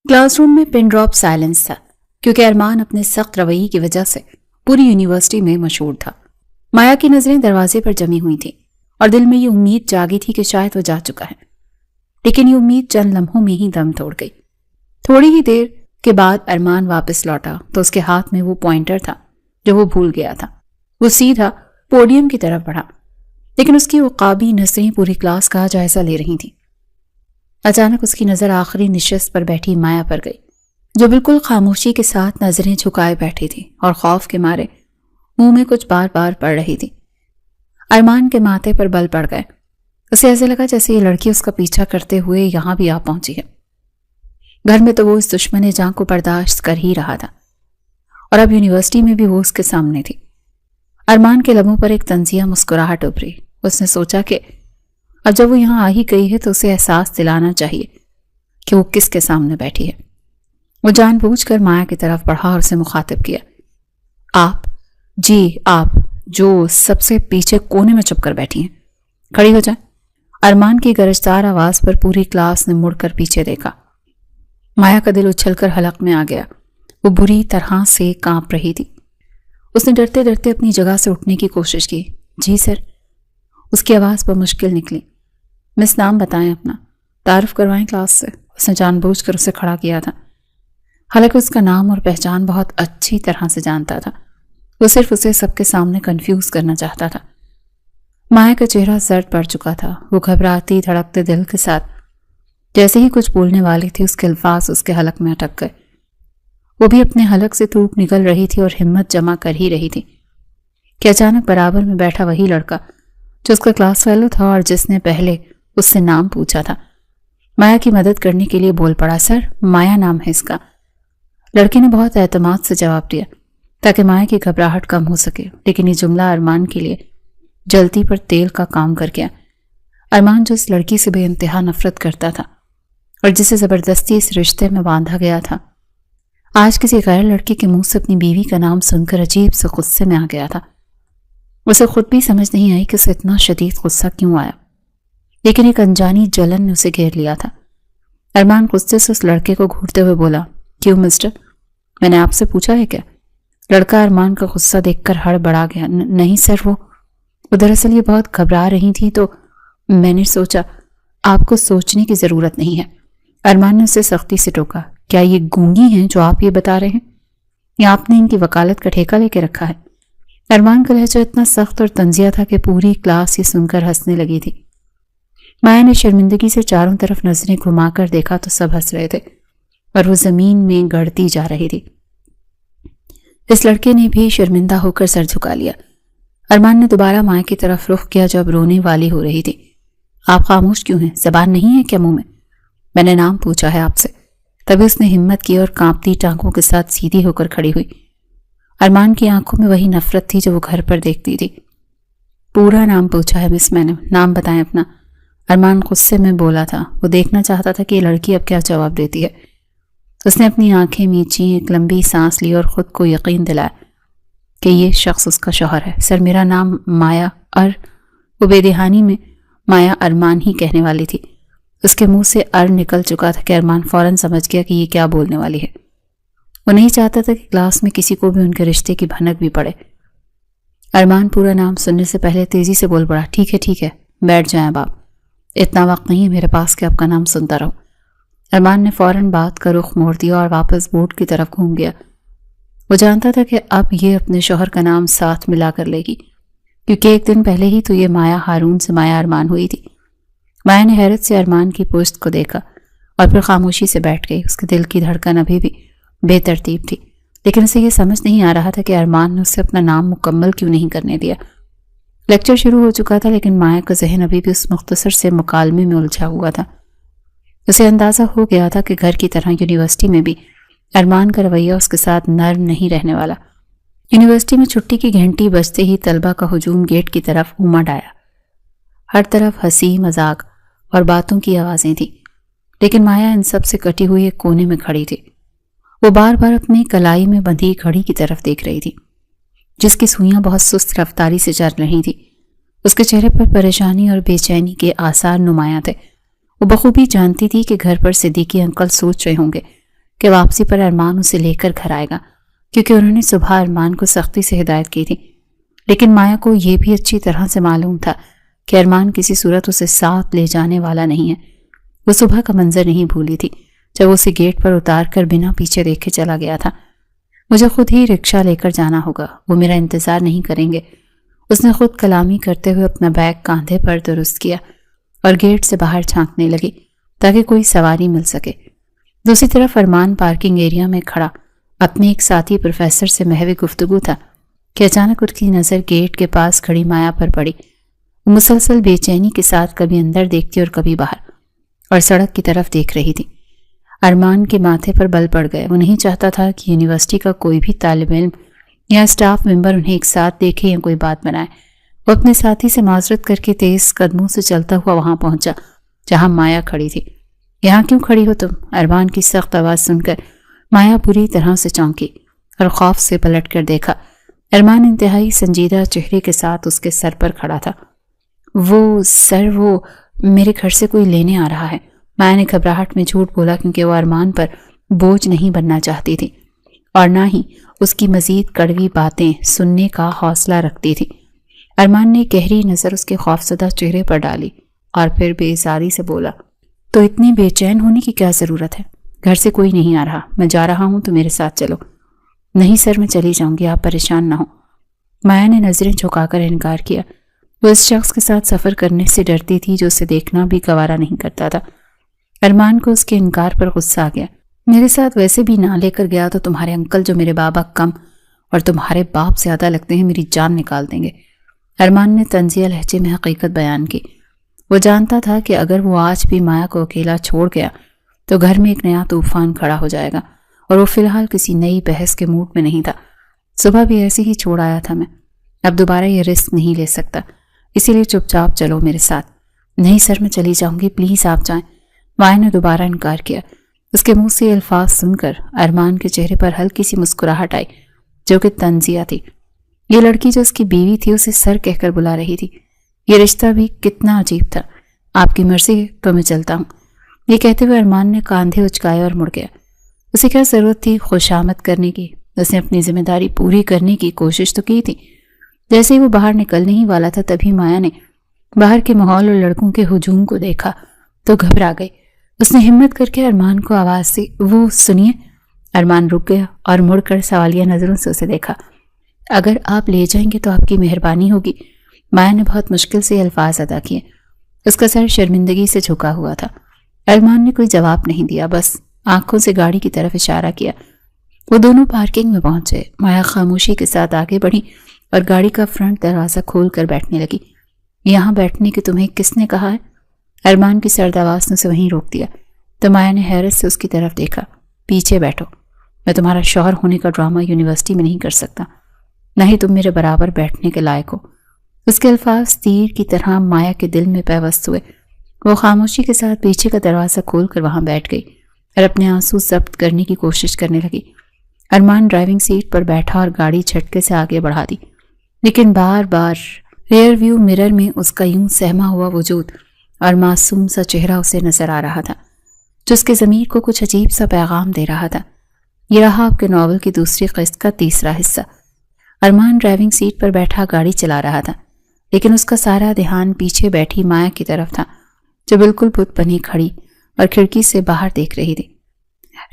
Class room میں pin drop silence تھا کیونکہ ارمان اپنے سخت رویے کی وجہ سے پوری یونیورسٹی میں مشہور تھا۔ مایا کی نظریں دروازے پر جمی ہوئی تھیں اور دل میں یہ امید جاگی تھی کہ شاید وہ جا چکا ہے، لیکن یہ امید چند لمحوں میں ہی دم توڑ گئی۔ تھوڑی ہی دیر کے بعد ارمان واپس لوٹا تو اس کے ہاتھ میں وہ پوائنٹر تھا جو وہ بھول گیا تھا۔ وہ سیدھا پوڈیم کی طرف بڑھا، لیکن اس کی عقابی نظریں پوری کلاس کا جائزہ لے رہی تھیں۔ اچانک اس کی نظر آخری نشست پر بیٹھی مایا پر گئی، جو بالکل خاموشی کے ساتھ نظریں جھکائے بیٹھی تھی اور خوف کے مارے منہ میں کچھ بار بار پڑ رہی تھی۔ ارمان کے ماتھے پر بل پڑ گئے۔ اسے ایسے لگا جیسے یہ لڑکی اس کا پیچھا کرتے ہوئے یہاں بھی آ پہنچی ہے۔ گھر میں تو وہ اس دشمن جان کو برداشت کر ہی رہا تھا، اور اب یونیورسٹی میں بھی وہ اس کے سامنے تھی۔ ارمان کے لبوں پر ایک طنزیہ مسکراہٹ ابھری۔ اس نے سوچا کہ اب جب وہ یہاں آ ہی گئی ہے تو اسے احساس دلانا چاہیے کہ وہ کس کے سامنے بیٹھی ہے۔ وہ جان بوجھ کر مایا کی طرف بڑھا اور اسے مخاطب کیا، آپ جو سب سے پیچھے کونے میں چھپ کر بیٹھی ہیں، کھڑی ہو جائیں۔ ارمان کی گرجدار آواز پر پوری کلاس نے مڑ کر پیچھے دیکھا۔ مایا کا دل اچھل کر حلق میں آ گیا۔ وہ بری طرح سے کانپ رہی تھی۔ اس نے ڈرتے ڈرتے اپنی جگہ سے اٹھنے کی کوشش کی۔ جی سر، اس کی آواز پر مشکل نکلی۔ مس، نام بتائیں اپنا، تعارف کروائیں کلاس سے۔ اس نے جان بوجھ کر اسے کھڑا کیا تھا، حالانکہ اس کا نام اور پہچان بہت اچھی طرح سے جانتا تھا۔ وہ صرف اسے سب کے سامنے کنفیوز کرنا چاہتا تھا۔ مایا کا چہرہ زرد پڑ چکا تھا۔ وہ گھبراتی دھڑکتے دل کے ساتھ جیسے ہی کچھ بولنے والی تھی، اس کے الفاظ اس کے حلق میں اٹک گئے۔ وہ بھی اپنے حلق سے تھوک نکل رہی تھی اور ہمت جمع کر ہی رہی تھی کہ اچانک برابر میں بیٹھا وہی لڑکا جو اس کا کلاس فیلو تھا اور جس نے پہلے اس سے نام پوچھا تھا، مایا کی مدد کرنے کے لیے بول پڑا، سر مایا نام ہے اس کا۔ لڑکی نے بہت اعتماد سے جواب دیا تاکہ مایا کی گھبراہٹ کم ہو سکے، لیکن یہ جملہ ارمان کے لیے جلتی پر تیل کا کام کر گیا۔ ارمان جو اس لڑکی سے بے انتہا نفرت کرتا تھا اور جسے زبردستی اس رشتے میں باندھا گیا تھا، آج کسی غیر لڑکی کے منہ سے اپنی بیوی کا نام سن کر عجیب سے غصے میں آ گیا تھا۔ اسے خود بھی سمجھ نہیں آئی کہ اسے اتنا شدید غصہ کیوں آیا، لیکن ایک انجانی جلن نے اسے گھیر لیا تھا۔ ارمان غصے سے اس لڑکے کو گھورتے ہوئے بولا، کیوں مسٹر، میں نے آپ سے پوچھا ہے کیا؟ لڑکا ارمان کا غصہ دیکھ کر ہڑبڑا گیا۔ نہیں سر، وہ دراصل یہ بہت گھبرا رہی تھی تو میں نے سوچا آپ کو سوچنے کی ضرورت نہیں ہے۔ ارمان نے اسے سختی سے ٹوکا، کیا یہ گونگی ہیں جو آپ یہ بتا رہے ہیں، یا آپ نے ان کی وکالت کا ٹھیکہ لے کے رکھا ہے؟ ارمان کا لہجہ اتنا سخت اور طنزیہ تھا کہ پوری کلاس یہ سن کر ہنسنے لگی تھی۔ مایا نے شرمندگی سے چاروں طرف نظریں گھما کر دیکھا تو سب ہنس رہے تھے اور وہ زمین میں گڑتی جا رہی تھی۔ اس لڑکے نے بھی شرمندہ ہو کر سر جھکا لیا۔ ارمان نے دوبارہ مایا کی طرف رخ کیا جو اب رونے والی ہو رہی تھی۔ آپ خاموش کیوں ہیں؟ زبان نہیں ہے کیا منہ میں نے نام پوچھا ہے آپ سے۔ تبھی اس نے ہمت کی اور کانپتی ٹانگوں کے ساتھ سیدھی ہو کر کھڑی ہوئی۔ ارمان کی آنکھوں میں وہی نفرت تھی جو وہ گھر پر دیکھتی تھی۔ پورا نام پوچھا ہے مس، میں نے، نام بتائیں اپنا۔ ارمان غصے میں بولا تھا۔ وہ دیکھنا چاہتا تھا کہ یہ لڑکی اب کیا جواب دیتی ہے۔ اس نے اپنی آنکھیں میچیں، ایک لمبی سانس لی اور خود کو یقین دلایا کہ یہ شخص اس کا شوہر ہے۔ سر میرا نام مایا وہ بے دہانی میں مایا ارمان ہی کہنے والی تھی۔ اس کے منہ سے نکل چکا تھا کہ ارمان فوراً سمجھ گیا کہ یہ کیا بولنے والی ہے۔ وہ نہیں چاہتا تھا کہ کلاس میں کسی کو بھی ان کے رشتے کی بھنک بھی پڑے۔ ارمان پورا نام سننے سے پہلے تیزی سے بول پڑا، ٹھیک ہے، بیٹھ جائیں اب آپ، اتنا وقت نہیں ہے میرے پاس کہ آپ کا نام سنتا رہوں۔ ارمان نے فوراً بات کا رخ موڑ دیا اور واپس بورڈ کی طرف گھوم گیا۔ وہ جانتا تھا کہ اب یہ اپنے شوہر کا نام ساتھ ملا کر لے گی، کیونکہ ایک دن پہلے ہی تو یہ مایا ہارون سے مایا ارمان ہوئی تھی۔ مایا نے حیرت سے ارمان کی پشت کو دیکھا اور پھر خاموشی سے بیٹھ گئی۔ اس کے دل کی دھڑکن ابھی بھی بے ترتیب تھی، لیکن اسے یہ سمجھ نہیں آ رہا تھا کہ ارمان نے اسے اپنا نام مکمل کیوں نہیں کرنے دیا۔ لیکچر شروع ہو چکا تھا، لیکن مایا کا ذہن ابھی بھی اس مختصر سے مکالمے میں الجھا ہوا تھا۔ اسے اندازہ ہو گیا تھا کہ گھر کی طرح یونیورسٹی میں بھی ارمان کا رویہ اس کے ساتھ نرم نہیں رہنے والا۔ یونیورسٹی میں چھٹی کی گھنٹی بجتے ہی طلبہ کا ہجوم گیٹ کی طرف امڑ آیا۔ ہر طرف ہنسی مذاق اور باتوں کی آوازیں تھیں، لیکن مایا ان سب سے کٹی ہوئی ایک کونے میں کھڑی تھی۔ وہ بار بار اپنی کلائی میں بندھی گھڑی کی طرف دیکھ رہی تھی، جس کی سوئیاں بہت سست رفتاری سے چل رہی تھیں۔ اس کے چہرے پر پریشانی اور بے چینی کے آثار نمایاں تھے۔ وہ بخوبی جانتی تھی کہ گھر پر صدیقی انکل سوچ رہے ہوں گے کہ واپسی پر ارمان اسے لے کر گھر آئے گا، کیونکہ انہوں نے صبح ارمان کو سختی سے ہدایت کی تھی۔ لیکن مایا کو یہ بھی اچھی طرح سے معلوم تھا کہ ارمان کسی صورت اسے ساتھ لے جانے والا نہیں ہے۔ وہ صبح کا منظر نہیں بھولی تھی جب اسے گیٹ پر اتار کر بنا پیچھے دیکھے چلا گیا تھا۔ مجھے خود ہی رکشہ لے کر جانا ہوگا، وہ میرا انتظار نہیں کریں گے۔ اس نے خود کلامی کرتے ہوئے اپنا بیگ کاندھے پر درست کیا اور گیٹ سے باہر جھانکنے لگی تاکہ کوئی سواری مل سکے۔ دوسری طرف ارمان پارکنگ ایریا میں کھڑا اپنے ایک ساتھی پروفیسر سے محو گفتگو تھا کہ اچانک اس کی نظر گیٹ کے پاس کھڑی مایا پر پڑی۔ وہ مسلسل بے چینی کے ساتھ کبھی اندر دیکھتی اور کبھی باہر، اور سڑک کی طرف دیکھ رہی تھی۔ ارمان کے ماتھے پر بل پڑ گئے۔ وہ نہیں چاہتا تھا کہ یونیورسٹی کا کوئی بھی طالب علم یا اسٹاف ممبر انہیں ایک ساتھ دیکھے یا کوئی بات بنائے۔ وہ اپنے ساتھی سے معذرت کر کے تیز قدموں سے چلتا ہوا وہاں پہنچا جہاں مایا کھڑی تھی۔ یہاں کیوں کھڑی ہو تم؟ ارمان کی سخت آواز سن کر مایا بری طرح سے چونکی اور خوف سے پلٹ کر دیکھا۔ ارمان انتہائی سنجیدہ چہرے کے ساتھ اس کے سر پر کھڑا تھا۔ وہ میرے گھر سے کوئی لینے آ رہا ہے۔ مایا نے گھبراہٹ میں جھوٹ بولا کیونکہ وہ ارمان پر بوجھ نہیں بننا چاہتی تھی اور نہ ہی اس کی مزید کڑوی باتیں سننے کا حوصلہ رکھتی تھی۔ ارمان نے گہری نظر اس کے خوفزدہ چہرے پر ڈالی اور پھر بے زاری سے بولا، تو اتنی بے چین ہونے کی کیا ضرورت ہے؟ گھر سے کوئی نہیں آ رہا، میں جا رہا ہوں تو میرے ساتھ چلو۔ نہیں سر، میں چلی جاؤں گی، آپ پریشان نہ ہوں۔ مایا نے نظریں جھکا کر انکار کیا۔ وہ اس شخص کے ساتھ سفر کرنے سے ڈرتی تھی جو اسے دیکھنا بھی گوارا نہیں کرتا تھا۔ ارمان کو اس کے انکار پر غصہ آ گیا۔ میرے ساتھ ویسے بھی نہ لے کر گیا تو تمہارے انکل جو میرے بابا کم اور تمہارے باپ زیادہ لگتے ہیں میری جان نکال دیں گے۔ ارمان نے طنزیہ لہجے میں حقیقت بیان کی۔ وہ جانتا تھا کہ اگر وہ آج بھی مایا کو اکیلا چھوڑ گیا تو گھر میں ایک نیا طوفان کھڑا ہو جائے گا، اور وہ فی الحال کسی نئی بحث کے موڈ میں نہیں تھا۔ صبح بھی ایسے ہی چھوڑ آیا تھا میں، اب دوبارہ یہ رسک نہیں لے سکتا، اسی لیے چپ چاپ چلو میرے ساتھ۔ نہیں سر، میں چلی جاؤں گی، پلیز آپ جائیں۔ مایا نے دوبارہ انکار کیا۔ اس کے منہ سے الفاظ سن کر ارمان کے چہرے پر ہلکی سی مسکراہٹ آئی جو کہ طنزیہ تھی۔ یہ لڑکی جو اس کی بیوی تھی اسے سر کہہ کر بلا رہی تھی۔ یہ رشتہ بھی کتنا عجیب تھا۔ آپ کی مرضی ہے تو میں چلتا ہوں۔ یہ کہتے ہوئے ارمان نے کاندھے اچکائے اور مڑ گیا۔ اسے کیا ضرورت تھی خوشامد کرنے کی؟ اس نے اپنی ذمہ داری پوری کرنے کی کوشش تو کی تھی۔ جیسے ہی وہ باہر نکلنے ہی والا تھا تبھی مایا نے باہر کے ماحول اور لڑکوں کے ہجوم کو دیکھا تو گھبرا گئی۔ اس نے ہمت کر کے ارمان کو آواز دی، وہ سنیے۔ ارمان رک گیا اور مڑ کر سوالیہ نظروں سے اسے دیکھا۔ اگر آپ لے جائیں گے تو آپ کی مہربانی ہوگی۔ مایا نے بہت مشکل سے الفاظ ادا کیے۔ اس کا سر شرمندگی سے جھکا ہوا تھا۔ ارمان نے کوئی جواب نہیں دیا، بس آنکھوں سے گاڑی کی طرف اشارہ کیا۔ وہ دونوں پارکنگ میں پہنچے۔ مایا خاموشی کے ساتھ آگے بڑھی اور گاڑی کا فرنٹ دروازہ کھول کر بیٹھنے لگی۔ یہاں بیٹھنے کی تمہیں کس نے کہا ہے؟ ارمان کی سرد آواز نے اسے وہیں روک دیا تو مایا نے حیرت سے اس کی طرف دیکھا۔ پیچھے بیٹھو، میں تمہارا شوہر ہونے کا ڈرامہ یونیورسٹی میں نہیں کر سکتا، نہ ہی تم میرے برابر بیٹھنے کے لائق ہو۔ اس کے الفاظ تیر کی طرح مایا کے دل میں پیوست ہوئے۔ وہ خاموشی کے ساتھ پیچھے کا دروازہ کھول کر وہاں بیٹھ گئی اور اپنے آنسو ضبط کرنے کی کوشش کرنے لگی۔ ارمان ڈرائیونگ سیٹ پر بیٹھا اور گاڑی جھٹکے سے آگے بڑھا دی، لیکن بار بار ریئر ویو مرر میں اس کا یوں سہما ہوا وجود اور معصوم سا چہرہ اسے نظر آ رہا تھا جو اس کے ضمیر کو کچھ عجیب سا پیغام دے رہا تھا۔ یہ رہا آپ کے ناول کی دوسری قسط کا تیسرا حصہ۔ ارمان ڈرائیونگ سیٹ پر بیٹھا گاڑی چلا رہا تھا، لیکن اس کا سارا دھیان پیچھے بیٹھی مایا کی طرف تھا جو بالکل بت بنی کھڑی اور کھڑکی سے باہر دیکھ رہی تھی۔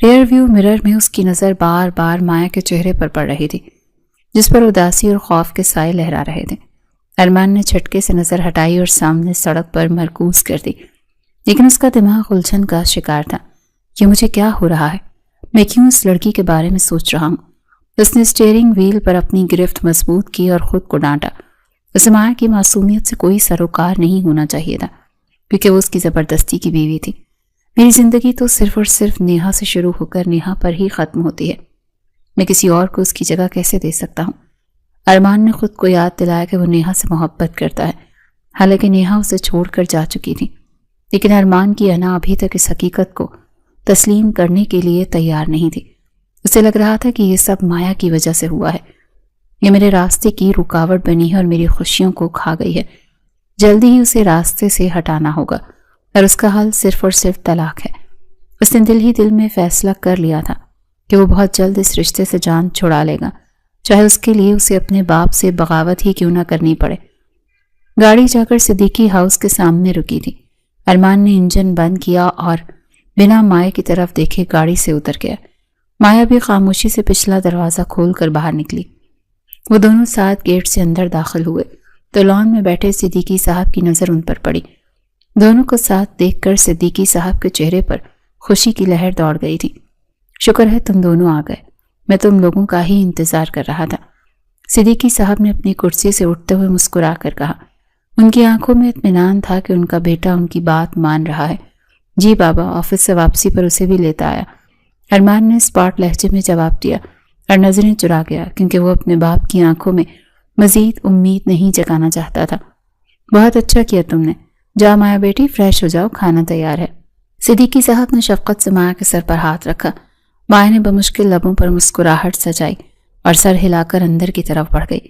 ریئر ویو مرر میں اس کی نظر بار بار مایا کے چہرے پر پڑ رہی تھی جس پر اداسی اور خوف کے سائے لہرا رہے تھے۔ ارمان نے جھٹکے سے نظر ہٹائی اور سامنے سڑک پر مرکوز کر دی، لیکن اس کا دماغ الجھن کا شکار تھا۔ یہ مجھے کیا ہو رہا ہے؟ میں کیوں اس لڑکی کے بارے میں سوچ رہا ہوں؟ اس نے اسٹیئرنگ وہیل پر اپنی گرفت مضبوط کی اور خود کو ڈانٹا۔ اسے مایا کی معصومیت سے کوئی سروکار نہیں ہونا چاہیے تھا کیونکہ وہ اس کی زبردستی کی بیوی تھی۔ میری زندگی تو صرف اور صرف نیہا سے شروع ہو کر نیہا پر ہی ختم ہوتی ہے، میں کسی اور کو اس کی جگہ کیسے دے سکتا ہوں؟ ارمان نے خود کو یاد دلایا کہ وہ نیہا سے محبت کرتا ہے، حالانکہ نیہا اسے چھوڑ کر جا چکی تھی، لیکن ارمان کی انا ابھی تک اس حقیقت کو تسلیم کرنے کے لیے تیار نہیں تھی۔ اسے لگ رہا تھا کہ یہ سب مایا کی وجہ سے ہوا ہے، یہ میرے راستے کی رکاوٹ بنی ہے اور میری خوشیوں کو کھا گئی ہے۔ جلدی ہی اسے راستے سے ہٹانا ہوگا اور اس کا حل صرف اور صرف طلاق ہے۔ اس نے دل ہی دل میں فیصلہ کر لیا تھا کہ وہ بہت جلد اس رشتے سے جان چھڑا لے گا، چاہے اس کے لیے اسے اپنے باپ سے بغاوت ہی کیوں نہ کرنی پڑے۔ گاڑی جا کر صدیقی ہاؤس کے سامنے رکی تھی۔ ارمان نے انجن بند کیا اور بنا مائع کی طرف دیکھے گاڑی سے اتر گیا۔ مایا بھی خاموشی سے پچھلا دروازہ کھول کر باہر نکلی۔ وہ دونوں ساتھ گیٹ سے اندر داخل ہوئے تو لان میں بیٹھے صدیقی صاحب کی نظر ان پر پڑی۔ دونوں کو ساتھ دیکھ کر صدیقی صاحب کے چہرے پر خوشی کی لہر دوڑ گئی تھی۔ شکر ہے تم دونوں آ گئے، میں تم لوگوں کا ہی انتظار کر رہا تھا۔ صدیقی صاحب نے اپنی کرسی سے اٹھتے ہوئے مسکرا کر کہا۔ ان کی آنکھوں میں اطمینان تھا کہ ان کا بیٹا ان کی بات مان رہا ہے۔ جی بابا، آفس سے واپسی پر اسے بھی لیتا آیا، ارمان نے اسپاٹ لہجے میں جواب دیا اور نظریں چرا گیا کیونکہ وہ اپنے باپ کی آنکھوں میں مزید امید نہیں جگانا چاہتا تھا۔ بہت اچھا کیا تم نے، جا مایا بیٹی فریش ہو جاؤ، کھانا تیار ہے۔ صدیقی صاحب نے شفقت سے مایا کے سر پر ہاتھ رکھا۔ مایا نے بمشکل لبوں پر مسکراہٹ سجائی اور سر ہلا کر اندر کی طرف بڑھ گئی۔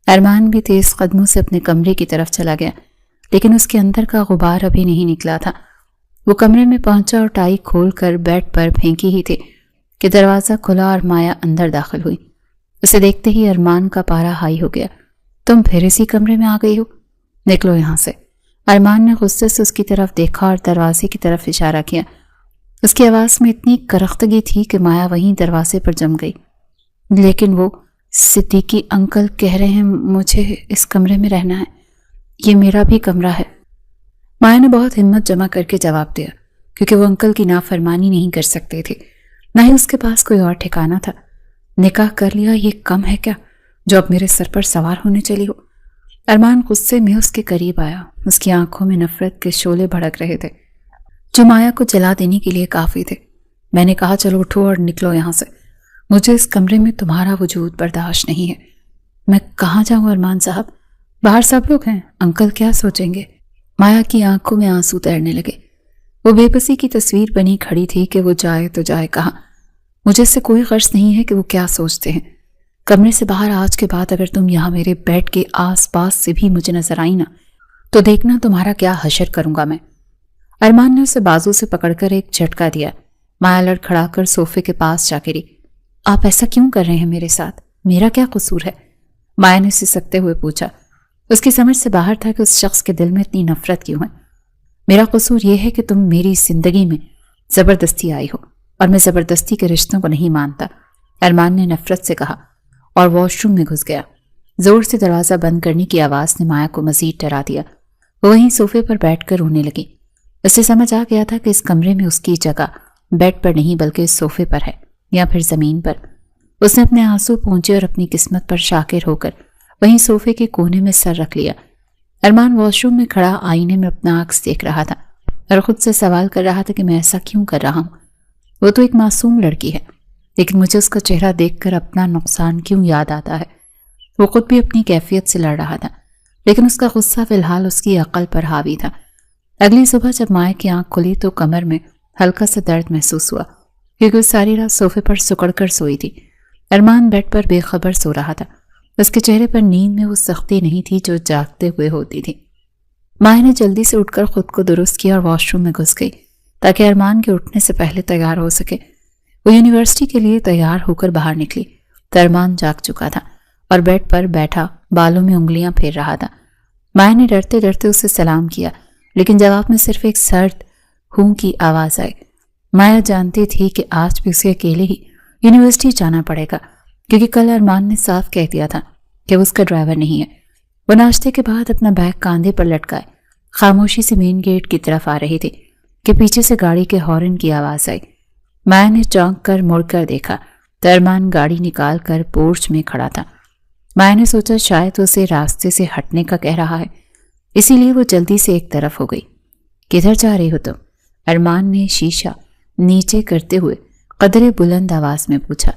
ارمان بھی تیز قدموں سے اپنے کمرے کی طرف چلا گیا، لیکن اس کے اندر کا غبار ابھی نہیں نکلا تھا۔ وہ کمرے میں پہنچا اور ٹائی کھول کر بیڈ پر پھینکی ہی تھے کہ دروازہ کھلا اور مایا اندر داخل ہوئی۔ اسے دیکھتے ہی ارمان کا پارا ہائی ہو گیا۔ تم پھر اسی کمرے میں آ گئی ہو، نکلو یہاں سے۔ ارمان نے غصے سے اس کی طرف دیکھا اور دروازے کی طرف اشارہ کیا۔ اس کی آواز میں اتنی کرختگی تھی کہ مایا وہیں دروازے پر جم گئی۔ لیکن وہ صدیقی انکل کہہ رہے ہیں مجھے اس کمرے میں رہنا ہے، یہ میرا بھی کمرہ ہے۔ مایا نے بہت ہمت جمع کر کے جواب دیا کیونکہ وہ انکل کی نافرمانی نہیں کر سکتے تھے، نہ ہی اس کے پاس کوئی اور ٹھکانہ تھا۔ نکاح کر لیا یہ کم ہے کیا جو اب میرے سر پر سوار ہونے چلی ہو؟ ارمان غصے میں اس کے قریب آیا۔ اس کی آنکھوں میں نفرت کے شعلے بھڑک رہے تھے جو مایا کو جلا دینے کے لیے کافی تھے۔ میں نے کہا چلو اٹھو اور نکلو یہاں سے، مجھے اس کمرے میں تمہارا وجود برداشت نہیں ہے۔ میں کہاں جاؤں ارمان صاحب، باہر سب لوگ ہیں، انکل کیا سوچیں گے؟ مایا کی آنکھوں میں آنسو تیرنے لگے۔ وہ بے بسی کی تصویر بنی کھڑی تھی کہ وہ جائے تو جائے کہاں۔ مجھے اس سے کوئی غرض نہیں ہے کہ وہ کیا سوچتے ہیں۔ کمرے سے باہر آج کے بعد اگر تم یہاں میرے بیڈ کے آس پاس سے بھی مجھے نظر آئی نا تو دیکھنا تمہارا کیا حشر کروں گا میں۔ ارمان نے اسے بازو سے پکڑ کر ایک جھٹکا دیا۔ مایا لڑکھڑا کر صوفے کے پاس جا گری۔ آپ ایسا کیوں کر رہے ہیں میرے ساتھ؟ میرا کیا قصور ہے؟ مایا نے سسکتے ہوئے پوچھا۔ اس کی سمجھ سے باہر تھا کہ اس شخص کے دل میں اتنی نفرت کیوں ہے۔ میرا قصور یہ ہے کہ تم میری زندگی میں زبردستی آئی ہو اور میں زبردستی کے رشتوں کو نہیں مانتا، ارمان نے نفرت سے کہا اور واش روم میں گھس گیا۔ زور سے دروازہ بند کرنے کی آواز نے مایا کو مزید ڈرا دیا۔ وہ وہیں صوفے پر بیٹھ کر رونے لگی۔ اسے سمجھ آ گیا تھا کہ اس کمرے میں اس کی جگہ بیڈ پر نہیں بلکہ اس صوفے پر ہے یا پھر زمین پر۔ اس نے اپنے آنسو پونچھے اور اپنی قسمت پر شاکر ہو کر وہیں صوفے کے کونے میں سر رکھ لیا۔ ارمان واش روم میں کھڑا آئینے میں اپنا عکس دیکھ رہا تھا اور خود سے سوال کر رہا تھا کہ میں ایسا کیوں کر رہا ہوں؟ وہ تو ایک معصوم لڑکی ہے، لیکن مجھے اس کا چہرہ دیکھ کر اپنا نقصان کیوں یاد آتا ہے؟ وہ خود بھی اپنی کیفیت سے لڑ رہا تھا، لیکن اس کا غصہ فی الحال اس کی عقل پر حاوی تھا۔ اگلی صبح جب مایا کی آنکھ کھلی تو کمر میں ہلکا سا درد محسوس ہوا کیونکہ وہ ساری رات صوفے پر سکڑ کر سوئی تھی۔ ارمان بیڈ پر بے خبر سو رہا تھا۔ اس کے چہرے پر نیند میں وہ سختی نہیں تھی جو جاگتے ہوئے ہوتی تھی۔ مایا نے جلدی سے اٹھ کر خود کو درست کیا اور واش روم میں گھس گئی تاکہ ارمان کے اٹھنے سے پہلے تیار ہو سکے۔ وہ یونیورسٹی کے لیے تیار ہو کر باہر نکلی تو ارمان جاگ چکا تھا اور بیڈ پر بیٹھا بالوں میں انگلیاں پھیر رہا تھا۔ مایا نے ڈرتے ڈرتے اسے سلام کیا لیکن جواب میں صرف ایک سرد ہوں کی آواز آئی۔ مایا جانتی تھی کہ آج بھی اسے اکیلے ہی یونیورسٹی جانا پڑے گا کیونکہ کل ارمان نے صاف کہہ دیا تھا کہ وہ اس کا ڈرائیور نہیں ہے۔ وہ ناشتے کے بعد اپنا بیگ کاندھے پر لٹکائے خاموشی سے مین گیٹ کی طرف آ رہی تھی کہ پیچھے سے گاڑی کے ہارن کی آواز آئی۔ مایا نے چونک کر مڑ کر دیکھا تو ارمان گاڑی نکال کر پورچ میں کھڑا تھا۔ مایا نے سوچا شاید اسے راستے سے ہٹنے کا کہہ رہا ہے، اسی لیے وہ جلدی سے ایک طرف ہو گئی۔ کدھر جا رہی ہو تم؟ ارمان نے شیشہ نیچے کرتے ہوئے قدرے بلند آواز میں پوچھا۔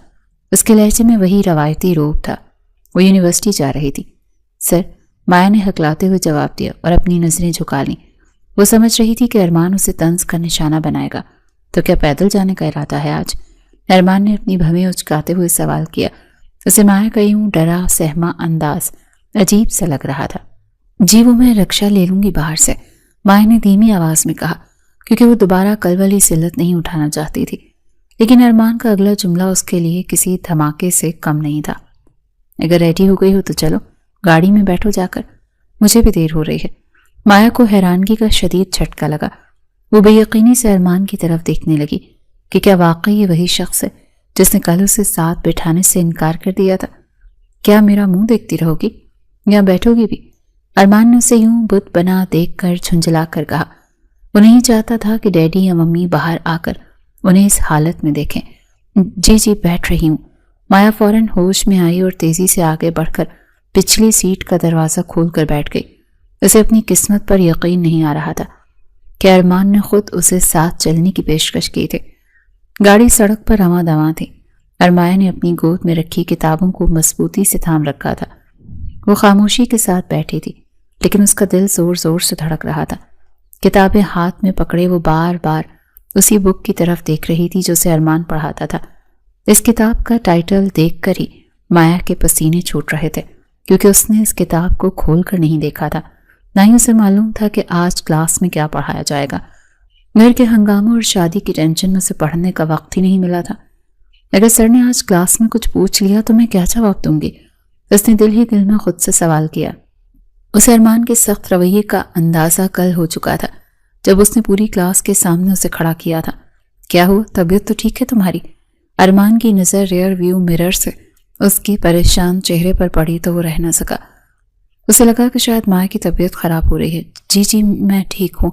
اس کے لہجے میں وہی روایتی روپ تھا۔ وہ یونیورسٹی جا رہی تھی سر، مایا نے ہکلاتے ہوئے جواب دیا اور اپنی نظریں جھکا لیں۔ وہ سمجھ رہی تھی کہ ارمان اسے طنز کا نشانہ بنائے گا، تو کیا پیدل جانے کا ارادہ ہے آج؟ ارمان نے اپنی بھویں اچکاتے ہوئے سوال کیا۔ اسے مایا کا یوں ڈرا سہما انداز عجیب سا لگ رہا تھا۔ جی وہ میں رکشا لے لوں گی باہر سے، مایا نے دھیمی آواز میں کہا کیونکہ وہ دوبارہ کل والی ذلت نہیں اٹھانا چاہتی تھی، لیکن ارمان کا اگلا جملہ اس کے لیے کسی دھماکے سے کم نہیں تھا۔ اگر ریڈی ہو گئی ہو تو چلو، گاڑی میں بیٹھو جا کر، مجھے بھی دیر ہو رہی ہے۔ مایا کو حیرانگی کا شدید جھٹکا لگا۔ وہ بے یقینی سے ارمان کی طرف دیکھنے لگی کہ کیا واقعی یہ وہی شخص ہے جس نے کل اسے ساتھ بٹھانے سے انکار کر دیا تھا؟ کیا میرا منہ دیکھتی رہو گی یا بیٹھو گی بھی؟ ارمان نے اسے یوں بت بنا دیکھ کر جھنجھلا کر کہا۔ وہ نہیں چاہتا تھا کہ ڈیڈی یا ممی باہر آ کر انہیں اس حالت میں دیکھیں۔ جی بیٹھ رہی ہوں۔ مایا فوراً ہوش میں آئی اور تیزی سے آگے بڑھ کر پچھلی سیٹ کا دروازہ کھول کر بیٹھ گئی۔ اسے اپنی قسمت پر یقین نہیں آ رہا تھا کہ ارمان نے خود اسے ساتھ چلنے کی پیشکش کی تھی۔ گاڑی سڑک پر رواں دواں تھی اور مایا نے اپنی گود میں رکھی کتابوں کو مضبوطی سے تھام رکھا تھا۔ وہ خاموشی کے ساتھ بیٹھی تھی، لیکن اس کا دل زور زور سے دھڑک رہا تھا۔ کتابیں ہاتھ میں پکڑے وہ بار بار اسی بک کی طرف دیکھ رہی تھی جو اسے ارمان پڑھاتا تھا۔ اس کتاب کا ٹائٹل دیکھ کر ہی مایا کے پسینے چھوٹ رہے تھے، کیونکہ اس نے اس کتاب کو کھول کر نہیں دیکھا تھا، نہ ہی اسے معلوم تھا کہ آج کلاس میں کیا پڑھایا جائے گا۔ گھر کے ہنگاموں اور شادی کی ٹینشن میں اسے پڑھنے کا وقت ہی نہیں ملا تھا۔ اگر سر نے آج کلاس میں کچھ پوچھ لیا تو میں کیا جواب دوں گی؟ اس نے دل ہی دل میں خود سے سوال کیا۔ اسے ارمان کے سخت رویے کا اندازہ کل ہو چکا تھا جب اس نے پوری کلاس کے سامنے اسے کھڑا کیا تھا۔ کیا ہوا؟ طبیعت تو ٹھیک ہے تمہاری؟ ارمان کی نظر ریئر ویو مرر سے اس کی پریشان چہرے پر پڑی تو وہ رہ نہ سکا۔ اسے لگا کہ شاید مایا کی طبیعت خراب ہو رہی ہے۔ جی میں ٹھیک ہوں،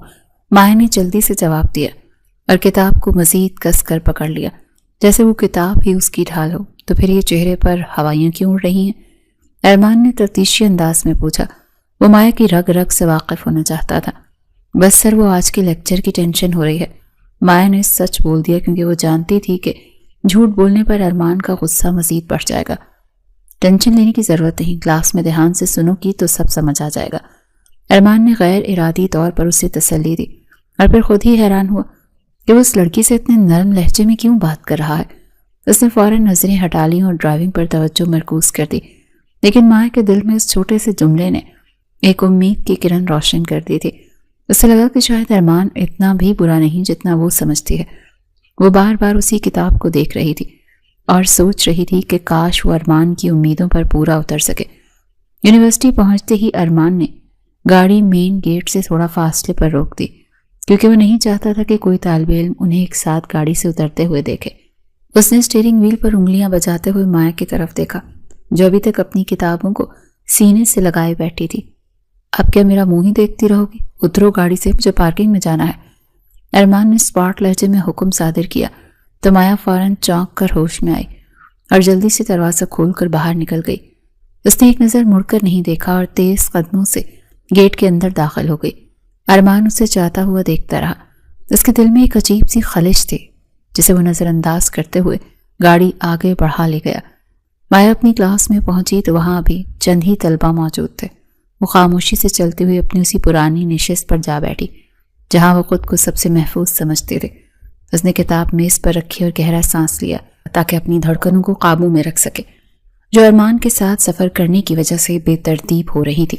مایا نے جلدی سے جواب دیا اور کتاب کو مزید کس کر پکڑ لیا، جیسے وہ کتاب ہی اس کی ڈھال ہو۔ تو پھر یہ چہرے پر ہوائیاں کیوں اڑ رہی ہیں؟ ارمان نے تفتیشی انداز میں پوچھا۔ وہ مایا کی رگ رگ سے واقف ہونا چاہتا تھا۔ بس سر، وہ آج کے لیکچر کی ٹینشن ہو رہی ہے۔ مایا نے سچ بول دیا کیونکہ وہ جانتی تھی کہ جھوٹ بولنے پر ارمان کا غصہ مزید بڑھ جائے گا۔ ٹینشن لینے کی ضرورت نہیں، کلاس میں دھیان سے سنو گی تو سب سمجھ آ جائے گا۔ ارمان نے غیر ارادی طور پر اسے تسلی دی اور پھر خود ہی حیران ہوا کہ وہ اس لڑکی سے اتنے نرم لہجے میں کیوں بات کر رہا ہے۔ اس نے فوراً نظریں ہٹا لیں اور ڈرائیونگ پر توجہ مرکوز کر دی، لیکن مایا کے دل میں اس چھوٹے سے جملے نے ایک امید کی کرن روشن کر دی تھی۔ اسے لگا کہ شاید ارمان اتنا بھی برا نہیں جتنا وہ سمجھتی ہے۔ وہ بار بار اسی کتاب کو دیکھ رہی تھی اور سوچ رہی تھی کہ کاش وہ ارمان کی امیدوں پر پورا اتر سکے۔ یونیورسٹی پہنچتے ہی ارمان نے گاڑی مین گیٹ سے تھوڑا فاصلے پر روک دی، کیونکہ وہ نہیں چاہتا تھا کہ کوئی طالب علم انہیں ایک ساتھ گاڑی سے اترتے ہوئے دیکھے۔ اس نے اسٹیئرنگ وہیل پر انگلیاں بجاتے ہوئے مایا کی طرف دیکھا، جو ابھی تک اپنی کتابوں کو سینے سے لگائے بیٹھی تھی۔ اب کیا میرا منہ ہی دیکھتی رہو گی؟ اترو گاڑی سے، مجھے پارکنگ میں جانا ہے۔ ارمان نے اسپاٹ لہجے میں حکم صادر کیا تو مایا فوراً چونک کر ہوش میں آئی اور جلدی سے دروازہ کھول کر باہر نکل گئی۔ اس نے ایک نظر مڑ کر نہیں دیکھا اور تیز قدموں سے گیٹ کے اندر داخل ہو گئی۔ ارمان اسے جاتا ہوا دیکھتا رہا۔ اس کے دل میں ایک عجیب سی خلش تھی جسے وہ نظر انداز کرتے ہوئے گاڑی آگے بڑھا لے گیا۔ مایا اپنی کلاس میں پہنچی تو وہاں بھی چند ہی طلبہ موجود تھے۔ وہ خاموشی سے چلتے ہوئے اپنی اسی پرانی نشست پر جا بیٹھی جہاں وہ خود کو سب سے محفوظ سمجھتے تھے۔ اس نے کتاب میز پر رکھی اور گہرا سانس لیا تاکہ اپنی دھڑکنوں کو قابو میں رکھ سکے، جو ارمان کے ساتھ سفر کرنے کی وجہ سے بے ترتیب ہو رہی تھی۔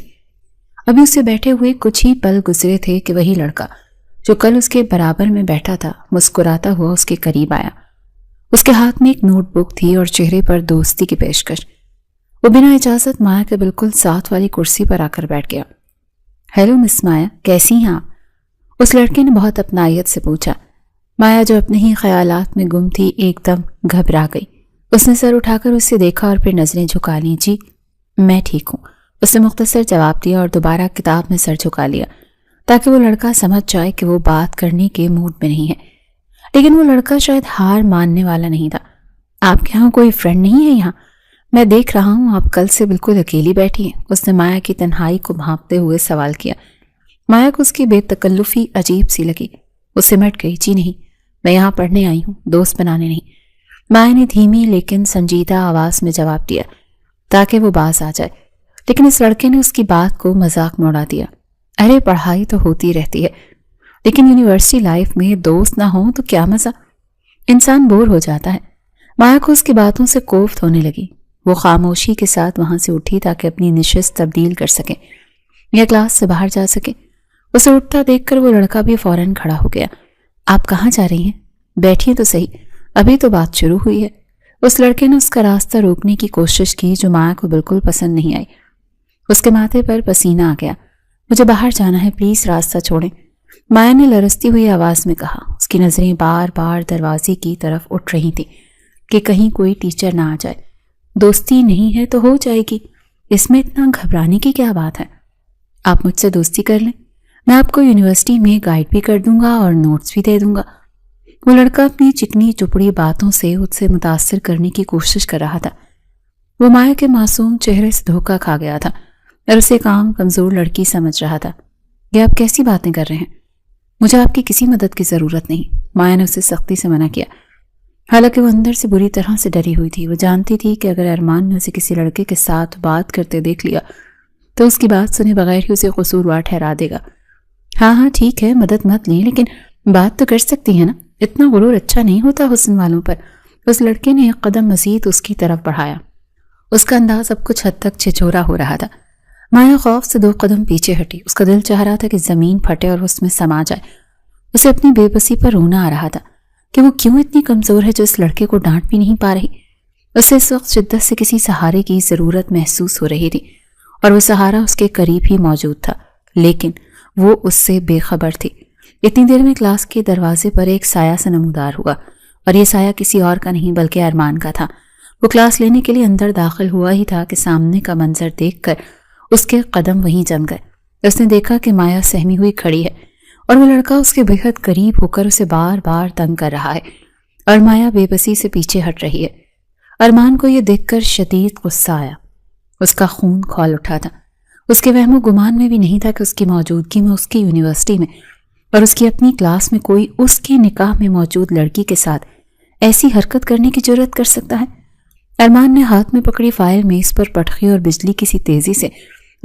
ابھی اسے بیٹھے ہوئے کچھ ہی پل گزرے تھے کہ وہی لڑکا جو کل اس کے برابر میں بیٹھا تھا مسکراتا ہوا اس کے قریب آیا۔ اس کے ہاتھ میں ایک نوٹ بک تھی اور چہرے پر دوستی کی پیشکش۔ وہ بنا اجازت مایا کے بالکل ساتھ والی کرسی پر آ کر بیٹھ گیا۔ ہیلو مس مایا، کیسی ہیں آپ؟ اس لڑکے نے بہت اپنائیت سے پوچھا۔ مایا جو اپنے ہی خیالات میں گم تھی ایک دم گھبرا گئی۔ اس نے سر اٹھا کر اسے دیکھا اور پھر نظریں جھکا لیں۔ جی میں ٹھیک ہوں، اس نے مختصر جواب دیا اور دوبارہ کتاب میں سر جھکا لیا تاکہ وہ لڑکا سمجھ جائے کہ وہ بات کرنے کے موڈ میں نہیں ہے۔ لیکن وہ لڑکا شاید ہار ماننے والا نہیں تھا۔ آپ کے ہاں کوئی فرینڈ نہیں ہے یہاں؟ میں دیکھ رہا ہوں آپ کل سے بالکل اکیلی بیٹھی ہیں، اس نے مایا کی تنہائی کو بھانپتے ہوئے سوال کیا۔ مایا کو اس کی بے تکلفی عجیب سی لگی۔ وہ سمٹ گئی۔ جی نہیں، میں یہاں پڑھنے آئی ہوں، دوست بنانے نہیں، مایا نے دھیمی لیکن سنجیدہ آواز میں جواب دیا تاکہ وہ باز آ جائے۔ لیکن اس لڑکے نے اس کی بات کو مذاق میں اڑا دیا۔ ارے پڑھائی تو ہوتی رہتی ہے، لیکن یونیورسٹی لائف میں دوست نہ ہوں تو کیا مزہ، انسان بور ہو جاتا ہے۔ مایا کو اس کی باتوں سے کوفت ہونے لگی۔ وہ خاموشی کے ساتھ وہاں سے اٹھی تاکہ اپنی نشست تبدیل کر سکے یا کلاس سے باہر جا سکے۔ اسے اٹھتا دیکھ کر وہ لڑکا بھی فوراً کھڑا ہو گیا آپ کہاں جا رہی ہیں؟ بیٹھیے تو صحیح، ابھی تو بات شروع ہوئی ہے۔ اس لڑکے نے اس کا راستہ روکنے کی کوشش کی جو مایا کو بالکل پسند نہیں آئی۔ اس کے ماتھے پر پسینہ آ گیا۔ مجھے باہر جانا ہے، پلیز راستہ چھوڑیں، مایا نے لرزتی ہوئی آواز میں کہا۔ اس کی نظریں بار بار دروازے کی طرف اٹھ رہی تھیں کہ کہیں کوئی ٹیچر نہ آ جائے۔ دوستی نہیں ہے تو ہو جائے گی، اس میں اتنا گھبرانے کی کیا بات ہے؟ آپ مجھ سے دوستی کر لیں، میں آپ کو یونیورسٹی میں گائیڈ بھی کر دوں گا اور نوٹس بھی دے دوں گا۔ وہ لڑکا اپنی چکنی چپڑی باتوں سے اس سے متاثر کرنے کی کوشش کر رہا تھا۔ وہ مایا کے معصوم چہرے سے دھوکہ کھا گیا تھا اور اسے ایک عام کمزور لڑکی سمجھ رہا تھا۔ یہ آپ کیسی باتیں کر رہے ہیں؟ مجھے آپ کی کسی مدد کی ضرورت نہیں، مایا نے اسے سختی سے منع کیا۔ حالانکہ وہ اندر سے بری طرح سے ڈری ہوئی تھی۔ وہ جانتی تھی کہ اگر ارمان نے اسے کسی لڑکے کے ساتھ بات کرتے دیکھ لیا تو اس کی بات سنے بغیر ہی اسے قصوروار ٹھہرا دے گا۔ ہاں ٹھیک ہے، مدد مت لیں، لیکن بات تو کر سکتی ہے نا، اتنا غرور اچھا نہیں ہوتا حسن والوں پر۔ اس لڑکے نے ایک قدم مزید اس کی طرف بڑھایا۔ اس کا انداز اب کچھ حد تک چھچورا ہو رہا تھا۔ مایا خوف سے 2 قدم پیچھے ہٹی۔ اس کا دل چاہ رہا تھا کہ زمین پھٹے اور اس میں سما جائے۔ اسے اپنی بے بسی پر رونا آ رہا تھا کہ وہ کیوں اتنی کمزور ہے جو اس لڑکے کو ڈانٹ بھی نہیں پا رہی۔ اسے اس وقت شدت سے کسی سہارے کی ضرورت محسوس ہو رہی تھی اور وہ سہارا اس کے قریب ہی موجود تھا، لیکن وہ اس سے بے خبر تھی۔ اتنی دیر میں کلاس کے دروازے پر ایک سایہ سے نمودار ہوا اور یہ سایہ کسی اور کا نہیں بلکہ ارمان کا تھا۔ وہ کلاس لینے کے لیے اندر داخل ہوا ہی تھا کہ سامنے کا منظر دیکھ کر اس کے قدم وہیں جم گئے۔ اس نے دیکھا کہ مایا سہمی ہوئی کھڑی ہے اور وہ لڑکا اس کے بہت قریب ہو کر اسے بار بار تنگ کر رہا ہے اور مایا بے بسی سے پیچھے ہٹ رہی ہے۔ ارمان کو یہ دیکھ کر شدید غصہ آیا۔ اس کا خون کھول اٹھا تھا۔ اس کے وہم و گمان میں بھی نہیں تھا کہ اس کی موجودگی میں اس کی یونیورسٹی میں اور اس کی اپنی کلاس میں کوئی اس کے نکاح میں موجود لڑکی کے ساتھ ایسی حرکت کرنے کی جرات کر سکتا ہے۔ ارمان نے ہاتھ میں پکڑی فائل میز پر پٹکی اور بجلی کسی تیزی سے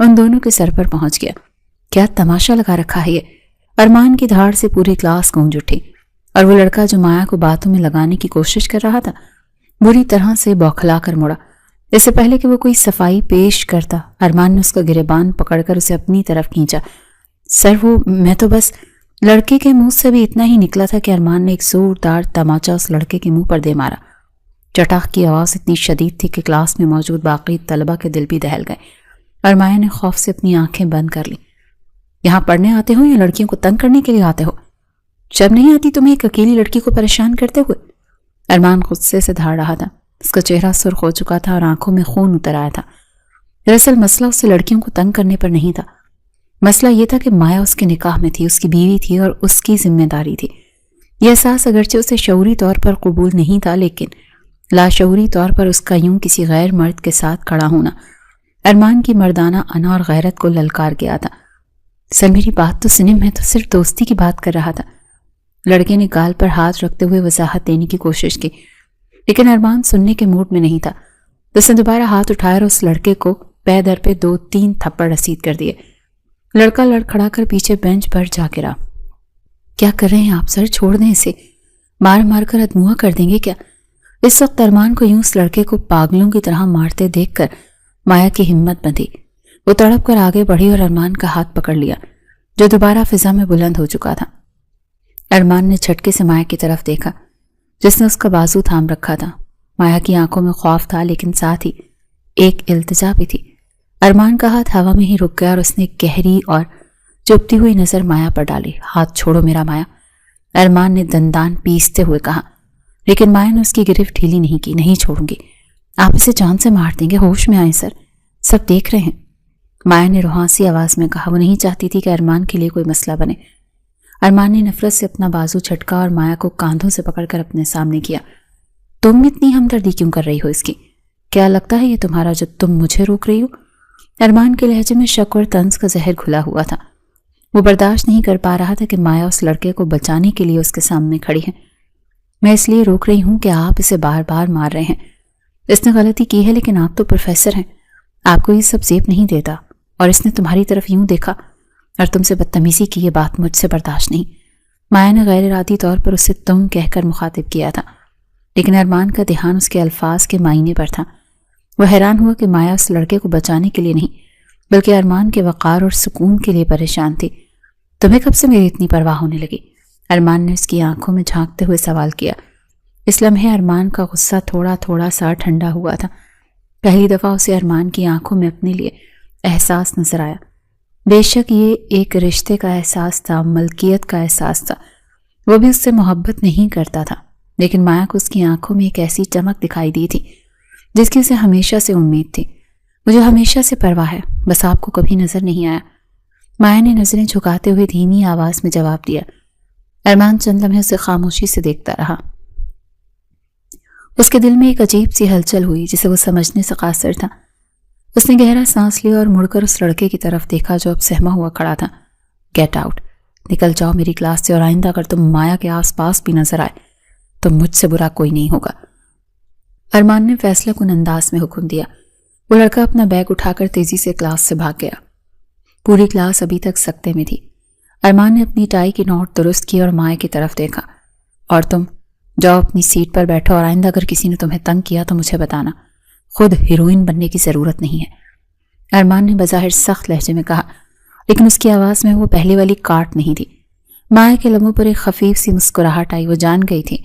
ان دونوں کے سر پر پہنچ گیا۔ کیا تماشا لگا رکھا ہے یہ؟ ارمان کی دھاڑ سے پوری کلاس گونج اٹھی اور وہ لڑکا جو مایا کو باتوں میں لگانے کی کوشش کر رہا تھا بری طرح سے بوکھلا کر مڑا۔ اس سے پہلے کہ وہ کوئی صفائی پیش کرتا، ارمان نے اس کا گریبان پکڑ کر اسے اپنی طرف کھینچا۔ سر میں تو بس… لڑکے کے منہ سے بھی اتنا ہی نکلا تھا کہ ارمان نے ایک زوردار تماچا اس لڑکے کے منہ پر دے مارا۔ چٹاخ کی آواز اتنی شدید تھی کہ کلاس میں موجود باقی طلبہ کے دل بھی دہل گئے اور مایا نے خوف سے اپنی آنکھیں بند کر لی۔ یہاں پڑھنے آتے ہو یا لڑکیوں کو تنگ کرنے کے لیے آتے ہو؟ شرم نہیں آتی تمہیں ایک اکیلی لڑکی کو پریشان کرتے ہوئے؟ ارمان غصے سے دھاڑ رہا تھا۔ اس کا چہرہ سرخ ہو چکا تھا اور آنکھوں میں خون اتر آیا تھا۔ دراصل مسئلہ اس سے لڑکیوں کو تنگ کرنے پر نہیں تھا، مسئلہ یہ تھا کہ مایا اس کے نکاح میں تھی، اس کی بیوی تھی اور اس کی ذمہ داری تھی۔ یہ احساس اگرچہ اسے شعوری طور پر قبول نہیں تھا، لیکن لاشعوری طور پر اس کا یوں کسی غیر مرد کے ساتھ کھڑا ہونا ارمان کی مردانہ انا اور غیرت کو للکار گیا تھا۔ سر میری بات تو سنیں، میں تو صرف دوستی کی بات کر رہا تھا۔ لڑکے نے گال پر ہاتھ رکھتے ہوئے وضاحت دینے کی کوشش کی، لیکن ارمان سننے کے موڈ میں نہیں تھا۔ اس نے دوبارہ ہاتھ اٹھایا اور اس لڑکے کو پے در پہ 2-3 تھپڑ رسید کر دیے۔ لڑکا لڑکھڑا کر پیچھے بینچ پر جا گرا۔ کیا کر رہے ہیں آپ سر؟ چھوڑ دیں اسے، مار مار کر ادموا کر دیں گے کیا؟ اس وقت ارمان کو یوں اس لڑکے کو پاگلوں کی طرح مارتے دیکھ کر مایا کی ہمت بندھی۔ وہ تڑپ کر آگے بڑھی اور ارمان کا ہاتھ پکڑ لیا جو دوبارہ فضا میں بلند ہو چکا تھا۔ ارمان نے جھٹکے سے مایا کی طرف دیکھا جس نے اس کا بازو تھام رکھا تھا۔ مایا کی آنکھوں میں خوف تھا لیکن ساتھ ہی ایک التجا بھی تھی۔ ارمان کا ہاتھ ہوا میں ہی رک گیا اور اس نے گہری اور چبھتی ہوئی نظر مایا پر ڈالی۔ ہاتھ چھوڑو میرا مایا، ارمان نے دندان پیستے ہوئے کہا، لیکن مایا نے اس کی گرفت ڈھیلی نہیں کی۔ نہیں چھوڑوں گی، آپ اسے جان سے مار دیں گے، ہوش میں آئیں سر، سب دیکھ رہے ہیں، مایا نے روحانسی آواز میں کہا۔ وہ نہیں چاہتی تھی کہ ارمان کے لیے کوئی مسئلہ بنے۔ ارمان نے نفرت سے اپنا بازو جھٹکا اور مایا کو کاندھوں سے پکڑ کر اپنے سامنے کیا۔ تم اتنی ہمدردی کیوں کر رہی ہو اس کی؟ کیا لگتا ہے یہ تمہارا جو تم مجھے روک رہی ہو؟ ارمان کے لہجے میں شک اور طنز کا زہر گھلا ہوا تھا۔ وہ برداشت نہیں کر پا رہا تھا کہ مایا اس لڑکے کو بچانے کے لیے اس کے سامنے کھڑی ہے۔ میں اس لیے روک رہی ہوں کہ آپ اسے بار بار مار رہے ہیں۔ اس نے غلطی کی ہے لیکن آپ تو پروفیسر ہیں، آپ کو یہ سب زیب نہیں دیتا، اور اس نے تمہاری طرف یوں دیکھا اور تم سے بدتمیزی کی، یہ بات مجھ سے برداشت نہیں۔ مایا نے غیر ارادی طور پر اسے تم کہہ کر مخاطب کیا تھا، لیکن ارمان کا دھیان اس کے الفاظ کے معنی پر تھا۔ وہ حیران ہوا کہ مایا اس لڑکے کو بچانے کے لیے نہیں بلکہ ارمان کے وقار اور سکون کے لیے پریشان تھی۔ تمہیں کب سے میری اتنی پرواہ ہونے لگی؟ ارمان نے اس کی آنکھوں میں جھانکتے ہوئے سوال کیا۔ اس لمحے ارمان کا غصہ تھوڑا تھوڑا سا ٹھنڈا ہوا تھا۔ پہلی دفعہ اسے ارمان کی آنکھوں میں اپنے لیے احساس نظر آیا۔ بے شک یہ ایک رشتے کا احساس تھا، ملکیت کا احساس تھا۔ وہ بھی اس سے محبت نہیں کرتا تھا، لیکن مایا کو اس کی آنکھوں میں ایک ایسی چمک دکھائی دی تھی جس کی اسے ہمیشہ سے امید تھی۔ مجھے ہمیشہ سے پرواہ ہے، بس آپ کو کبھی نظر نہیں آیا، مایا نے نظریں جھکاتے ہوئے دھیمی آواز میں جواب دیا۔ ارمان چند لمحے اسے خاموشی سے دیکھتا رہا۔ اس کے دل میں ایک عجیب سی ہلچل ہوئی جسے وہ سمجھنے سے قاصر تھا۔ اس نے گہرا سانس لیا اور مڑ کر اس لڑکے کی طرف دیکھا جو اب سہما ہوا کھڑا تھا۔ گیٹ آؤٹ، نکل جاؤ میری کلاس سے، اور آئندہ اگر تم مایا کے آس پاس بھی نظر آئے تو مجھ سے برا کوئی نہیں ہوگا۔ ارمان نے فیصلہ کن انداز میں حکم دیا۔ وہ لڑکا اپنا بیگ اٹھا کر تیزی سے کلاس سے بھاگ گیا۔ پوری کلاس ابھی تک سکتے میں تھی۔ ارمان نے اپنی ٹائی کی نوٹ درست کی اور مایا کی طرف دیکھا۔ اور تم جاؤ اپنی سیٹ پر بیٹھو، اور آئندہ اگر کسی نے تمہیں تنگ کیا تو مجھے بتانا، خود ہیروئن بننے کی ضرورت نہیں ہے، ارمان نے بظاہر سخت لہجے میں کہا، لیکن اس کی آواز میں وہ پہلے والی کاٹ نہیں تھی۔ مایا کے لبوں پر ایک خفیف سی مسکراہٹ آئی۔ وہ جان گئی تھی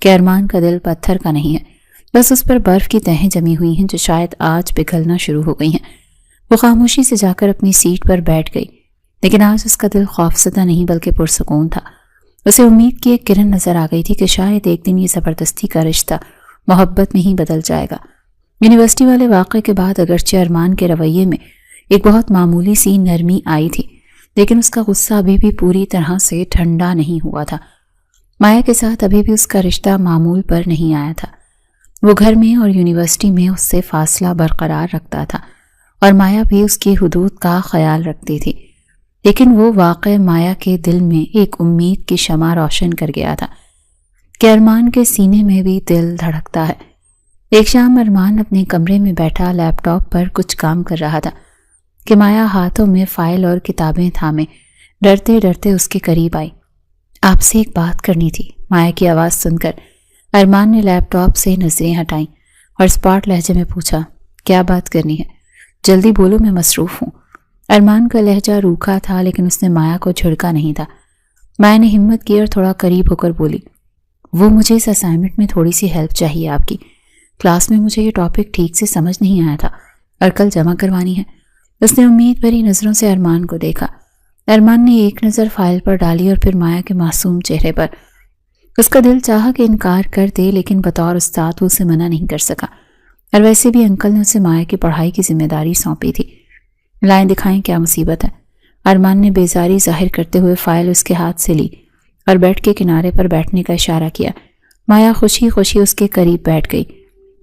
کہ ارمان کا دل پتھر کا نہیں ہے، بس اس پر برف کی تہیں جمی ہوئی ہیں جو شاید آج پگھلنا شروع ہو گئی ہیں۔ وہ خاموشی سے جا کر اپنی سیٹ پر بیٹھ گئی، لیکن آج اس کا دل خوفزدہ نہیں بلکہ پرسکون تھا۔ اسے امید کی ایک کرن نظر آ گئی تھی کہ شاید ایک دن یہ زبردستی کا رشتہ محبت میں ہی بدل جائے گا۔ یونیورسٹی والے واقعے کے بعد اگرچہ ارمان کے رویے میں ایک بہت معمولی سی نرمی آئی تھی، لیکن اس کا غصہ ابھی بھی پوری طرح سے ٹھنڈا نہیں ہوا تھا۔ مایا کے ساتھ ابھی بھی اس کا رشتہ معمول پر نہیں آیا تھا۔ وہ گھر میں اور یونیورسٹی میں اس سے فاصلہ برقرار رکھتا تھا، اور مایا بھی اس کی حدود کا خیال رکھتی تھی، لیکن وہ واقعہ مایا کے دل میں ایک امید کی شمع روشن کر گیا تھا کہ ارمان کے سینے میں بھی دل دھڑکتا ہے۔ ایک شام ارمان اپنے کمرے میں بیٹھا لیپ ٹاپ پر کچھ کام کر رہا تھا کہ مایا ہاتھوں میں فائل اور کتابیں تھامے ڈرتے ڈرتے اس کے قریب آئی۔ آپ سے ایک بات کرنی تھی، مایا کی آواز سن کر ارمان نے لیپ ٹاپ سے نظریں ہٹائیں اور اسپاٹ لہجے میں پوچھا، کیا بات کرنی ہے؟ جلدی بولو، میں مصروف ہوں۔ ارمان کا لہجہ روکھا تھا، لیکن اس نے مایا کو جھڑکا نہیں تھا۔ مایا نے ہمت کی اور تھوڑا قریب ہو کر بولی، وہ مجھے اس اسائنمنٹ میں تھوڑی سی ہیلپ چاہیے آپ کی۔ کلاس میں مجھے یہ ٹاپک ٹھیک سے سمجھ نہیں آیا تھا اور کل جمع کروانی ہے۔ اس نے امید بھری نظروں سے ارمان کو دیکھا۔ ارمان نے ایک نظر فائل پر ڈالی اور پھر مایا کے معصوم چہرے پر۔ اس کا دل چاہا کہ انکار کر دے، لیکن بطور استاد وہ اسے منع نہیں کر سکا، اور ویسے بھی انکل نے اسے مایا کی پڑھائی کی ذمہ داری سونپی تھی۔ لائیں دکھائیں، کیا مصیبت ہے؟ ارمان نے بیزاری ظاہر کرتے ہوئے فائل اس کے ہاتھ سے لی اور بیٹھ کے کنارے پر بیٹھنے کا اشارہ کیا۔ مایا خوشی خوشی اس کے قریب بیٹھ گئی،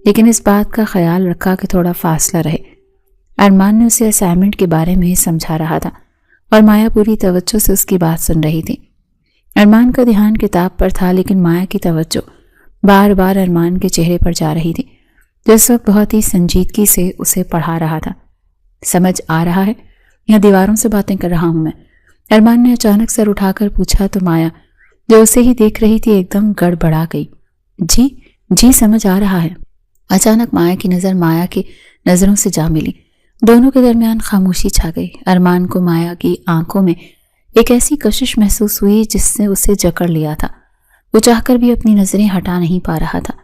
لیکن اس بات کا خیال رکھا کہ تھوڑا فاصلہ رہے۔ ارمان نے اسے اسائنمنٹ کے بارے میں سمجھا رہا تھا اور مایا پوری توجہ سے اس کی بات سن رہی تھی۔ ارمان کا دھیان کتاب پر تھا، لیکن مایا کی توجہ بار بار ارمان کے چہرے پر جا رہی تھی، جو اس وقت بہت ہی سنجیدگی سے اسے پڑھا رہا تھا۔ سمجھ آ رہا ہے یا دیواروں سے باتیں کر رہا ہوں میں؟ ارمان نے اچانک سر اٹھا کر پوچھا تو مایا جو اسے ہی دیکھ رہی تھی ایک دم گڑبڑا گئی۔ جی سمجھ آ رہا ہے۔ اچانک مایا کی نظر مایا کی نظروں سے جا ملی۔ دونوں کے درمیان خاموشی چھا گئی۔ ارمان کو مایا کی آنکھوں میں ایک ایسی کشش محسوس ہوئی جس نے اسے جکڑ لیا تھا۔ وہ چاہ کر بھی اپنی نظریں ہٹا نہیں پا رہا تھا۔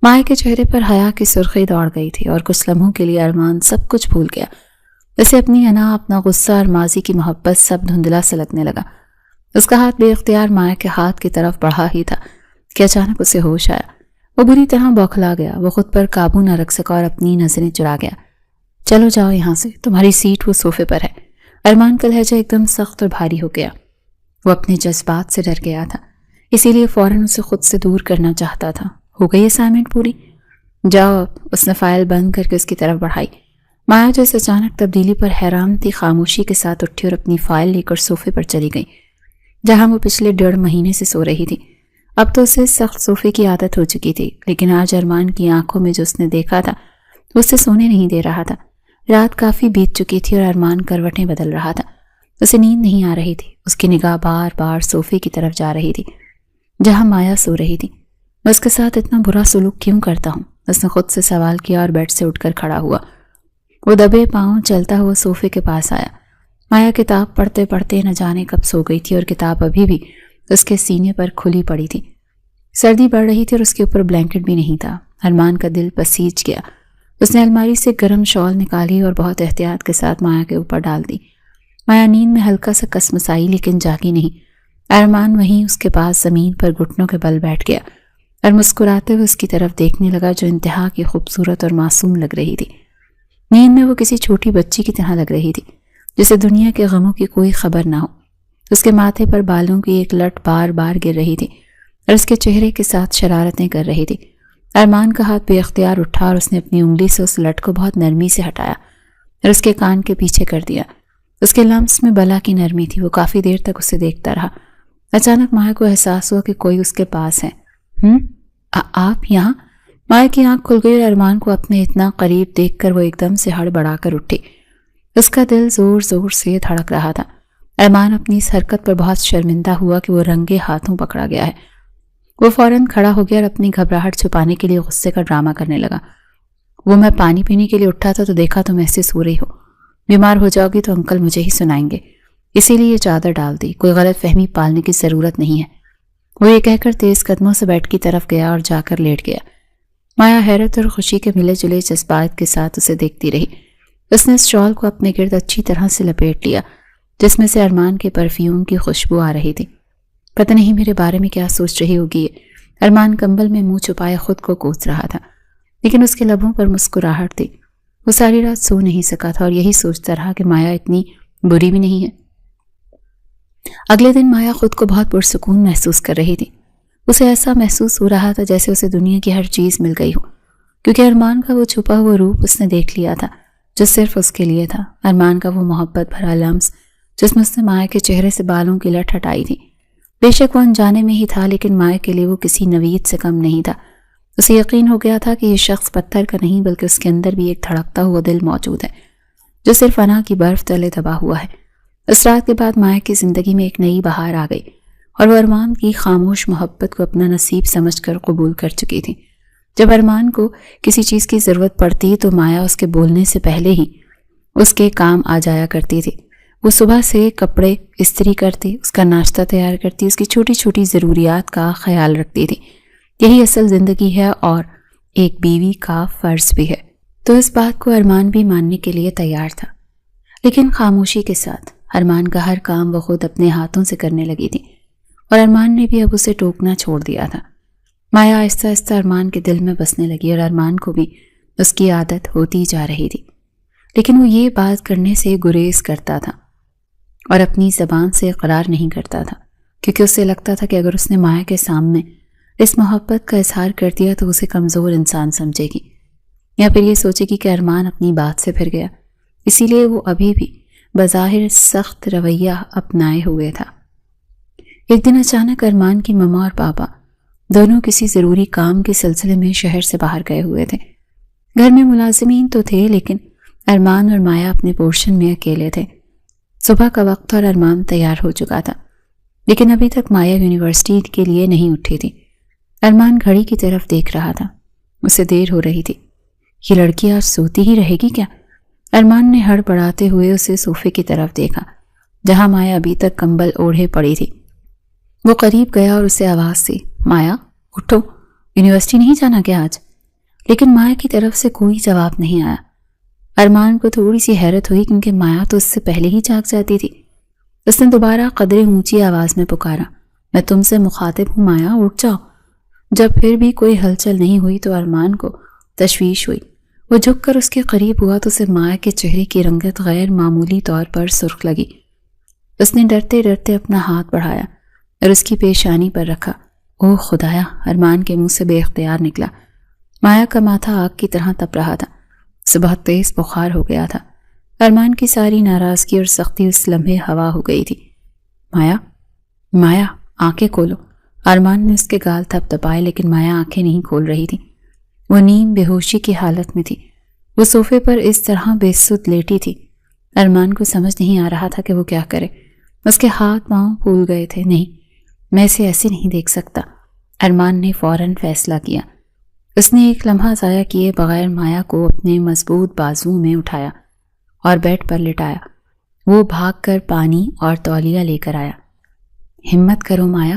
مایا کے چہرے پر حیا کی سرخی دوڑ گئی تھی اور کچھ لمحوں کے لیے ارمان سب کچھ بھول گیا۔ اسے اپنی انا، اپنا غصہ اور ماضی کی محبت سب دھندلا سا لگنے لگا۔ اس کا ہاتھ بے اختیار مایا کے ہاتھ کی طرف بڑھا ہی تھا کہ اچانک اسے ہوش آیا۔ وہ بری طرح بوکھلا گیا۔ وہ خود پر قابو نہ رکھ سکا اور اپنی نظریں چرا گیا۔ چلو جاؤ یہاں سے، تمہاری سیٹ وہ صوفے پر ہے۔ ارمان کا لہجہ ایک دم سخت اور بھاری ہو گیا۔ وہ اپنے جذبات سے ڈر گیا تھا، اسی لیے فوراً اسے خود سے دور کرنا چاہتا تھا۔ ہو گئی اسائنمنٹ پوری؟ جاؤ اب۔ اس نے فائل بند کر کے اس کی طرف بڑھائی۔ مایا جو اس اچانک تبدیلی پر حیران تھی، خاموشی کے ساتھ اٹھی اور اپنی فائل لے کر صوفے پر چلی گئی، جہاں وہ پچھلے 1.5 مہینے سے سو رہی تھی۔ اب تو اسے سخت صوفے کی عادت ہو چکی تھی، لیکن آج ارمان کی آنکھوں میں جو اس نے دیکھا تھا وہ اسے سونے نہیں دے رہا تھا۔ رات کافی بیت چکی تھی اور ارمان کروٹیں بدل رہا تھا۔ اسے نیند نہیں آ رہی تھی۔ اس کی نگاہ بار بار صوفے کی طرف جا رہی تھی جہاں مایا سو رہی تھی۔ میں اس کے ساتھ اتنا برا سلوک کیوں کرتا ہوں؟ اس نے خود سے سوال کیا اور بیڈ سے اٹھ کر کھڑا ہوا۔ وہ دبے پاؤں چلتا ہوا صوفے کے پاس آیا۔ مایا کتاب پڑھتے پڑھتے نہ جانے کب سو گئی تھی اور کتاب ابھی بھی اس کے سینے پر کھلی پڑی تھی۔ سردی بڑھ رہی تھی اور اس کے اوپر بلینکٹ بھی نہیں تھا۔ ارمان کا دل پسیج گیا۔ اس نے الماری سے گرم شال نکالی اور بہت احتیاط کے ساتھ مایا کے اوپر ڈال دی۔ مایا نیند میں ہلکا سا کسمسائی لیکن جاگی نہیں۔ ارمان وہیں اس کے پاس زمین پر گھٹنوں کے بل بیٹھ گیا اور مسکراتے ہوئے اس کی طرف دیکھنے لگا جو انتہا کی خوبصورت اور معصوم لگ رہی تھی۔ نیند میں وہ کسی چھوٹی بچی کی طرح لگ رہی تھی جسے دنیا کے غموں کی کوئی خبر نہ ہو۔ اس کے ماتھے پر بالوں کی ایک لٹ بار بار گر رہی تھی اور اس کے چہرے کے ساتھ شرارتیں کر رہی تھی۔ ارمان کا ہاتھ بے اختیار اٹھا اور اس نے اپنی انگلی سے اس لٹ کو بہت نرمی سے ہٹایا اور اس کے کان کے پیچھے کر دیا۔ اس کے لمس میں بلا کی نرمی تھی۔ وہ کافی دیر تک اسے دیکھتا رہا۔ اچانک مایا کو احساس ہوا کہ کوئی اس کے پاس ہے۔ آپ یہاں؟ مایا کی آنکھ کھل گئی اور ارمان کو اپنے اتنا قریب دیکھ کر وہ ایک دم سے ہڑبڑا کر اٹھی۔ اس کا دل زور زور سے دھڑک رہا تھا۔ ارمان اپنی اس حرکت پر بہت شرمندہ ہوا کہ وہ رنگے ہاتھوں پکڑا گیا ہے۔ وہ فوراً کھڑا ہو گیا اور اپنی گھبراہٹ چھپانے کے لیے غصے کا ڈرامہ کرنے لگا۔ وہ میں پانی پینے کے لیے اٹھا تھا تو دیکھا تم ایسے سو رہی ہو۔ بیمار ہو جاؤ گی تو انکل مجھے ہی سنائیں گے، اسی لیے یہ چادر ڈال دی۔ کوئی غلط فہمی پالنے کی ضرورت نہیں ہے۔ وہ یہ کہہ کر تیز قدموں سے بیڈ کی طرف گیا اور جا کر لیٹ گیا۔ مایا حیرت اور خوشی کے ملے جلے جذبات کے ساتھ اسے دیکھتی رہی۔ اس نے اس شال کو اپنے گرد اچھی طرح سے لپیٹ لیا جس میں سے ارمان کے پرفیوم کی خوشبو آ رہی تھی۔ پتہ نہیں میرے بارے میں کیا سوچ رہی ہوگی۔ ارمان کمبل میں منہ چھپائے خود کو کوس رہا تھا لیکن اس کے لبوں پر مسکراہٹ تھی۔ وہ ساری رات سو نہیں سکا تھا اور یہی سوچتا رہا کہ مایا اتنی بری بھی نہیں ہے۔ اگلے دن مایا خود کو بہت پرسکون محسوس کر رہی تھی۔ اسے ایسا محسوس ہو رہا تھا جیسے اسے دنیا کی ہر چیز مل گئی ہو، کیونکہ ارمان کا وہ چھپا ہوا روپ اس نے دیکھ لیا تھا جو صرف اس کے لیے تھا۔ ارمان کا وہ محبت بھرا لمس جس میں اس نے مایا کے چہرے سے بالوں کی لٹ ہٹائی تھی۔ بے شک وہ انجانے میں ہی تھا لیکن مایا کے لیے وہ کسی نوید سے کم نہیں تھا۔ اسے یقین ہو گیا تھا کہ یہ شخص پتھر کا نہیں بلکہ اس کے اندر بھی ایک دھڑکتا ہوا دل موجود ہے جو صرف انا کی برف تلے دبا ہوا ہے۔ اس رات کے بعد مایا کی زندگی میں ایک نئی بہار آ گئی اور وہ ارمان کی خاموش محبت کو اپنا نصیب سمجھ کر قبول کر چکی تھی۔ جب ارمان کو کسی چیز کی ضرورت پڑتی تو مایا اس کے بولنے سے پہلے ہی اس کے کام آ جایا کرتی تھی۔ وہ صبح سے کپڑے استری کرتی، اس کا ناشتہ تیار کرتی، اس کی چھوٹی چھوٹی ضروریات کا خیال رکھتی تھی۔ یہی اصل زندگی ہے اور ایک بیوی کا فرض بھی ہے۔ تو اس بات کو ارمان بھی ماننے کے لیے تیار تھا لیکن خاموشی کے ساتھ۔ ارمان کا ہر کام وہ خود اپنے ہاتھوں سے کرنے لگی تھی اور ارمان نے بھی اب اسے ٹوکنا چھوڑ دیا تھا۔ مایا آہستہ آہستہ ارمان کے دل میں بسنے لگی اور ارمان کو بھی اس کی عادت ہوتی جا رہی تھی، لیکن وہ یہ بات کرنے سے گریز کرتا تھا اور اپنی زبان سے اقرار نہیں کرتا تھا کیونکہ اسے لگتا تھا کہ اگر اس نے مایا کے سامنے اس محبت کا اظہار کر دیا تو اسے کمزور انسان سمجھے گی یا پھر یہ سوچے گی کہ ارمان اپنی بات سے پھر گیا۔ اسی لیے وہ ابھی بھی بظاہر سخت رویہ اپنائے ہوئے تھا۔ ایک دن اچانک ارمان کی ماما اور پاپا دونوں کسی ضروری کام کے سلسلے میں شہر سے باہر گئے ہوئے تھے۔ گھر میں ملازمین تو تھے لیکن ارمان اور مایا اپنے پورشن میں اکیلے تھے۔ صبح کا وقت اور ارمان تیار ہو چکا تھا لیکن ابھی تک مایا یونیورسٹی کے لیے نہیں اٹھی تھی۔ ارمان گھڑی کی طرف دیکھ رہا تھا، اسے دیر ہو رہی تھی۔ یہ لڑکی آج سوتی ہی رہے گی کیا؟ ارمان نے ہڑ بڑھاتے ہوئے اسے صوفے کی طرف دیکھا جہاں مایا ابھی تک کمبل اوڑھے پڑی تھی۔ وہ قریب گیا اور اسے آواز دی، مایا اٹھو، یونیورسٹی نہیں جانا کیا آج؟ لیکن مایا کی طرف سے کوئی جواب نہیں آیا۔ ارمان کو تھوڑی سی حیرت ہوئی کیونکہ مایا تو اس سے پہلے ہی جاگ جاتی تھی۔ اس نے دوبارہ قدرے اونچی آواز میں پکارا، میں تم سے مخاطب ہوں مایا، اٹھ جاؤ۔ جب پھر بھی کوئی ہلچل نہیں ہوئی تو ارمان کو تشویش ہوئی۔ وہ جھک کر اس کے قریب ہوا تو اسے مایا کے چہرے کی رنگت غیر معمولی طور پر سرخ لگی۔ اس نے ڈرتے ڈرتے اپنا ہاتھ بڑھایا اور اس کی پیشانی پر رکھا۔ اوہ خدایا، ارمان کے منہ سے بے اختیار نکلا۔ مایا کا ماتھا آگ کی طرح تپ رہا تھا، اسے بہت تیز بخار ہو گیا تھا۔ ارمان کی ساری ناراضگی اور سختی اس لمحے ہوا ہو گئی تھی۔ مایا، مایا آنکھیں کھولو۔ ارمان نے اس کے گال تھپ تپائے لیکن مایا آنکھیں نہیں کھول رہی تھی۔ وہ نیم بے ہوشی کی حالت میں تھی۔ وہ صوفے پر اس طرح بے سود لیٹی تھی۔ ارمان کو سمجھ نہیں آ رہا تھا کہ وہ کیا کرے۔ اس کے ہاتھ پاؤں پھول گئے تھے۔ نہیں، میں اسے ایسے نہیں دیکھ سکتا۔ ارمان نے فوراً فیصلہ کیا۔ اس نے ایک لمحہ ضائع کیے بغیر مایا کو اپنے مضبوط بازوؤں میں اٹھایا اور بیڈ پر لٹایا۔ وہ بھاگ کر پانی اور تولیہ لے کر آیا۔ ہمت کرو مایا،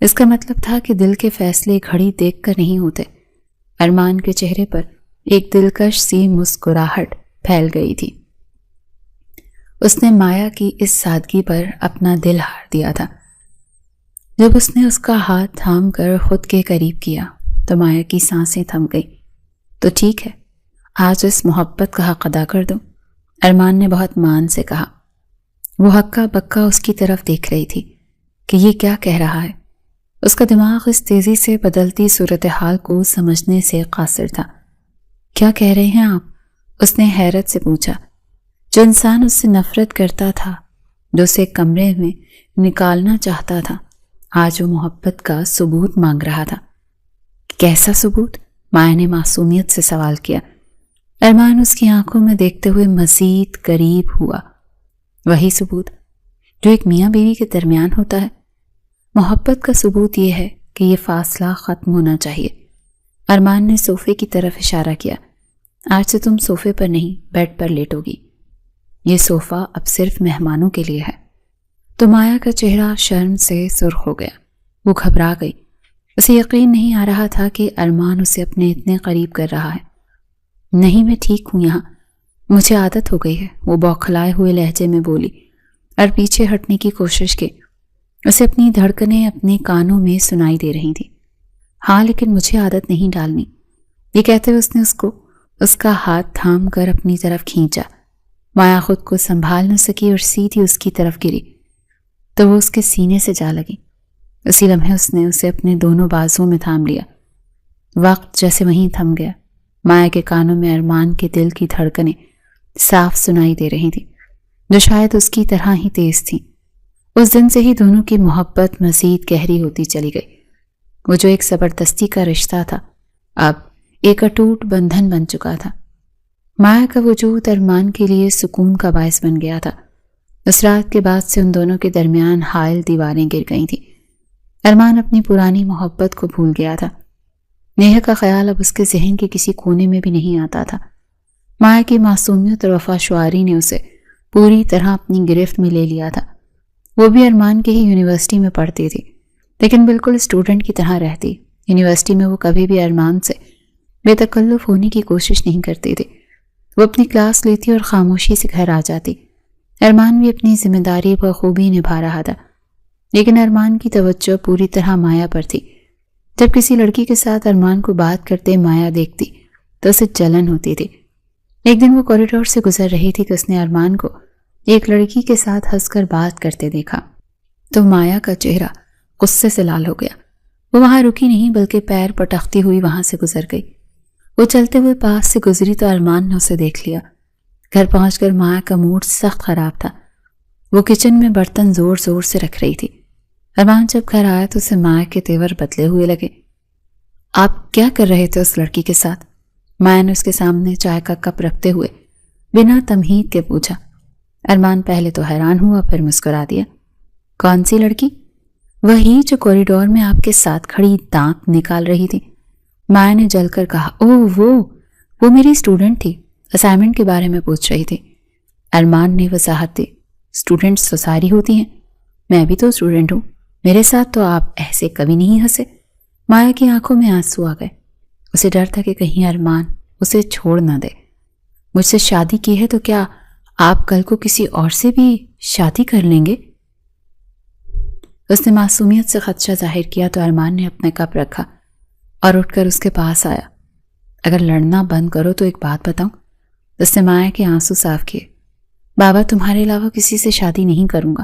اس کا مطلب تھا کہ دل کے فیصلے گھڑی دیکھ کر نہیں ہوتے۔ ارمان کے چہرے پر ایک دلکش سی مسکراہٹ پھیل گئی تھی۔ اس نے مایا کی اس سادگی پر اپنا دل ہار دیا تھا۔ جب اس نے اس کا ہاتھ تھام کر خود کے قریب کیا تو مایا کی سانسیں تھم گئی۔ تو ٹھیک ہے، آج اس محبت کا حق ادا کر دوں، ارمان نے بہت مان سے کہا۔ وہ ہکا بکا اس کی طرف دیکھ رہی تھی کہ یہ کیا کہہ رہا ہے۔ اس کا دماغ اس تیزی سے بدلتی صورتحال کو سمجھنے سے قاصر تھا۔ کیا کہہ رہے ہیں آپ؟ اس نے حیرت سے پوچھا۔ جو انسان اس سے نفرت کرتا تھا، جو اسے کمرے میں نکالنا چاہتا تھا، آج وہ محبت کا ثبوت مانگ رہا تھا۔ کیسا ثبوت؟ مایا نے معصومیت سے سوال کیا۔ ارمان اس کی آنکھوں میں دیکھتے ہوئے مزید قریب ہوا۔ وہی ثبوت جو ایک میاں بیوی کے درمیان ہوتا ہے۔ محبت کا ثبوت یہ ہے کہ یہ فاصلہ ختم ہونا چاہیے۔ ارمان نے صوفے کی طرف اشارہ کیا۔ آج سے تم صوفے پر نہیں، بیڈ پر لیٹو گی۔ یہ صوفہ اب صرف مہمانوں کے لیے ہے۔ تو مایا کا چہرہ شرم سے سرخ ہو گیا۔ وہ گھبرا گئی۔ اسے یقین نہیں آ رہا تھا کہ ارمان اسے اپنے اتنے قریب کر رہا ہے۔ نہیں، میں ٹھیک ہوں یہاں، مجھے عادت ہو گئی ہے، وہ بوکھلائے ہوئے لہجے میں بولی اور پیچھے ہٹنے کی کوشش کی۔ اسے اپنی دھڑکنیں اپنے کانوں میں سنائی دے رہی تھی۔ ہاں، لیکن مجھے عادت نہیں ڈالنی۔ یہ کہتے ہوئے اس نے اس کا ہاتھ تھام کر اپنی طرف کھینچا۔ مایا خود کو سنبھال نہ سکی اور سیدھی اس کی طرف گری تو وہ اس کے سینے سے جا لگی۔ اسی لمحے اس نے اسے اپنے دونوں بازوؤں میں تھام لیا۔ وقت جیسے وہیں تھم گیا۔ مایا کے کانوں میں ارمان کے دل کی دھڑکنیں صاف سنائی دے رہی تھی، جو شاید اس کی طرح ہی تیز تھی۔ اس دن سے ہی دونوں کی محبت مزید گہری ہوتی چلی گئی۔ وہ جو ایک زبردستی کا رشتہ تھا، اب ایک اٹوٹ بندھن بن چکا تھا۔ مایا کا وجود ارمان کے لیے سکون کا باعث بن گیا تھا۔ اس رات کے بعد سے ان دونوں کے درمیان حائل دیواریں گر گئی تھیں۔ ارمان اپنی پرانی محبت کو بھول گیا تھا۔ نیہا کا خیال اب اس کے ذہن کے کسی کونے میں بھی نہیں آتا تھا۔ مایا کی معصومیت اور وفا شعاری نے اسے پوری طرح اپنی گرفت میں لے لیا تھا۔ وہ بھی ارمان کے ہی یونیورسٹی میں پڑھتی تھی، لیکن بالکل اسٹوڈنٹ کی طرح رہتی۔ یونیورسٹی میں وہ کبھی بھی ارمان سے بے تکلف ہونے کی کوشش نہیں کرتی تھی۔ وہ اپنی کلاس لیتی اور خاموشی سے گھر آ جاتی۔ ارمان بھی اپنی ذمہ داری بخوبی نبھا رہا تھا، لیکن ارمان کی توجہ پوری طرح مایا پر تھی۔ جب کسی لڑکی کے ساتھ ارمان کو بات کرتے مایا دیکھتی تو اسے جلن ہوتی تھی۔ ایک دن وہ کوریڈور سے گزر رہی تھی کہ اس نے ارمان کو ایک لڑکی کے ساتھ ہنس کر بات کرتے دیکھا تو مایا کا چہرہ غصے سے لال ہو گیا۔ وہ وہاں رکی نہیں بلکہ پیر پٹکتی ہوئی وہاں سے گزر گئی۔ وہ چلتے ہوئے پاس سے گزری تو ارمان نے اسے دیکھ لیا۔ گھر پہنچ کر مایا کا موڈ سخت خراب تھا۔ وہ کچن میں برتن زور زور سے رکھ رہی تھی۔ ارمان جب گھر آیا تو اسے مایا کے تیور بدلے ہوئے لگے۔ آپ کیا کر رہے تھے اس لڑکی کے ساتھ؟ مایا نے اس کے سامنے چائے کا کپ رکھتے ہوئے بنا تمہید کے پوچھا۔ ارمان پہلے تو حیران ہوا، پھر مسکرا دیا۔ کون سی لڑکی؟ وہی جو کوریڈور میں آپ کے ساتھ کھڑی دانت نکال رہی تھی۔ مایا نے جل کر کہا۔ اوہ، وہ میری اسٹوڈنٹ تھی، اسائنمنٹ کے بارے میں پوچھ رہی تھی۔ ارمان نے وضاحت دی۔ اسٹوڈنٹس تو ساری ہوتی ہیں، میں بھی تو اسٹوڈنٹ ہوں، میرے ساتھ تو آپ ایسے کبھی نہیں ہنسے۔ مایا کی آنکھوں میں آنسو آ گئے۔ اسے ڈر تھا کہ کہیں ارمان اسے چھوڑ نہ دے۔ مجھ سے شادی کی ہے تو کیا آپ کل کو کسی اور سے بھی شادی کر لیں گے؟ اس نے معصومیت سے خدشہ ظاہر کیا تو ارمان نے اپنا کپ رکھا اور اٹھ کر اس کے پاس آیا۔ اگر لڑنا بند کرو تو ایک بات بتاؤں۔ اس نے مایا کے آنسو صاف کیے۔ بابا، تمہارے علاوہ کسی سے شادی نہیں کروں گا،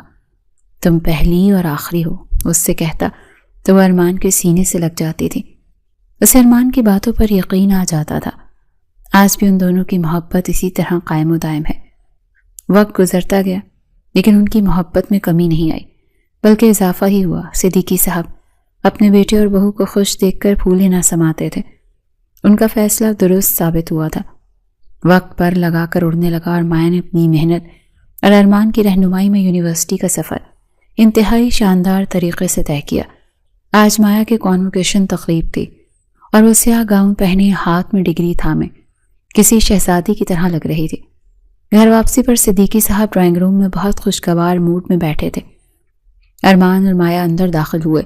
تم پہلی اور آخری ہو، اس سے کہتا تو وہ ارمان کے سینے سے لگ جاتی تھی۔ اسے ارمان کی باتوں پر یقین آ جاتا تھا۔ آج بھی ان دونوں کی محبت اسی طرح قائم و دائم ہے۔ وقت گزرتا گیا لیکن ان کی محبت میں کمی نہیں آئی بلکہ اضافہ ہی ہوا۔ صدیقی صاحب اپنے بیٹے اور بہو کو خوش دیکھ کر پھولے نہ سماتے تھے۔ ان کا فیصلہ درست ثابت ہوا تھا۔ وقت پر لگا کر اڑنے لگا اور مایا نے اپنی محنت اور ارمان کی رہنمائی میں یونیورسٹی کا سفر انتہائی شاندار طریقے سے طے کیا۔ آج مایا کے کانوکیشن تقریب تھی اور وہ سیاہ گاؤن پہنے ہاتھ میں ڈگری تھامے کسی شہزادی کی طرح لگ رہی تھی۔ گھر واپسی پر صدیقی صاحب ڈرائنگ روم میں بہت خوشگوار موڈ میں بیٹھے تھے۔ ارمان اور مایا اندر داخل ہوئے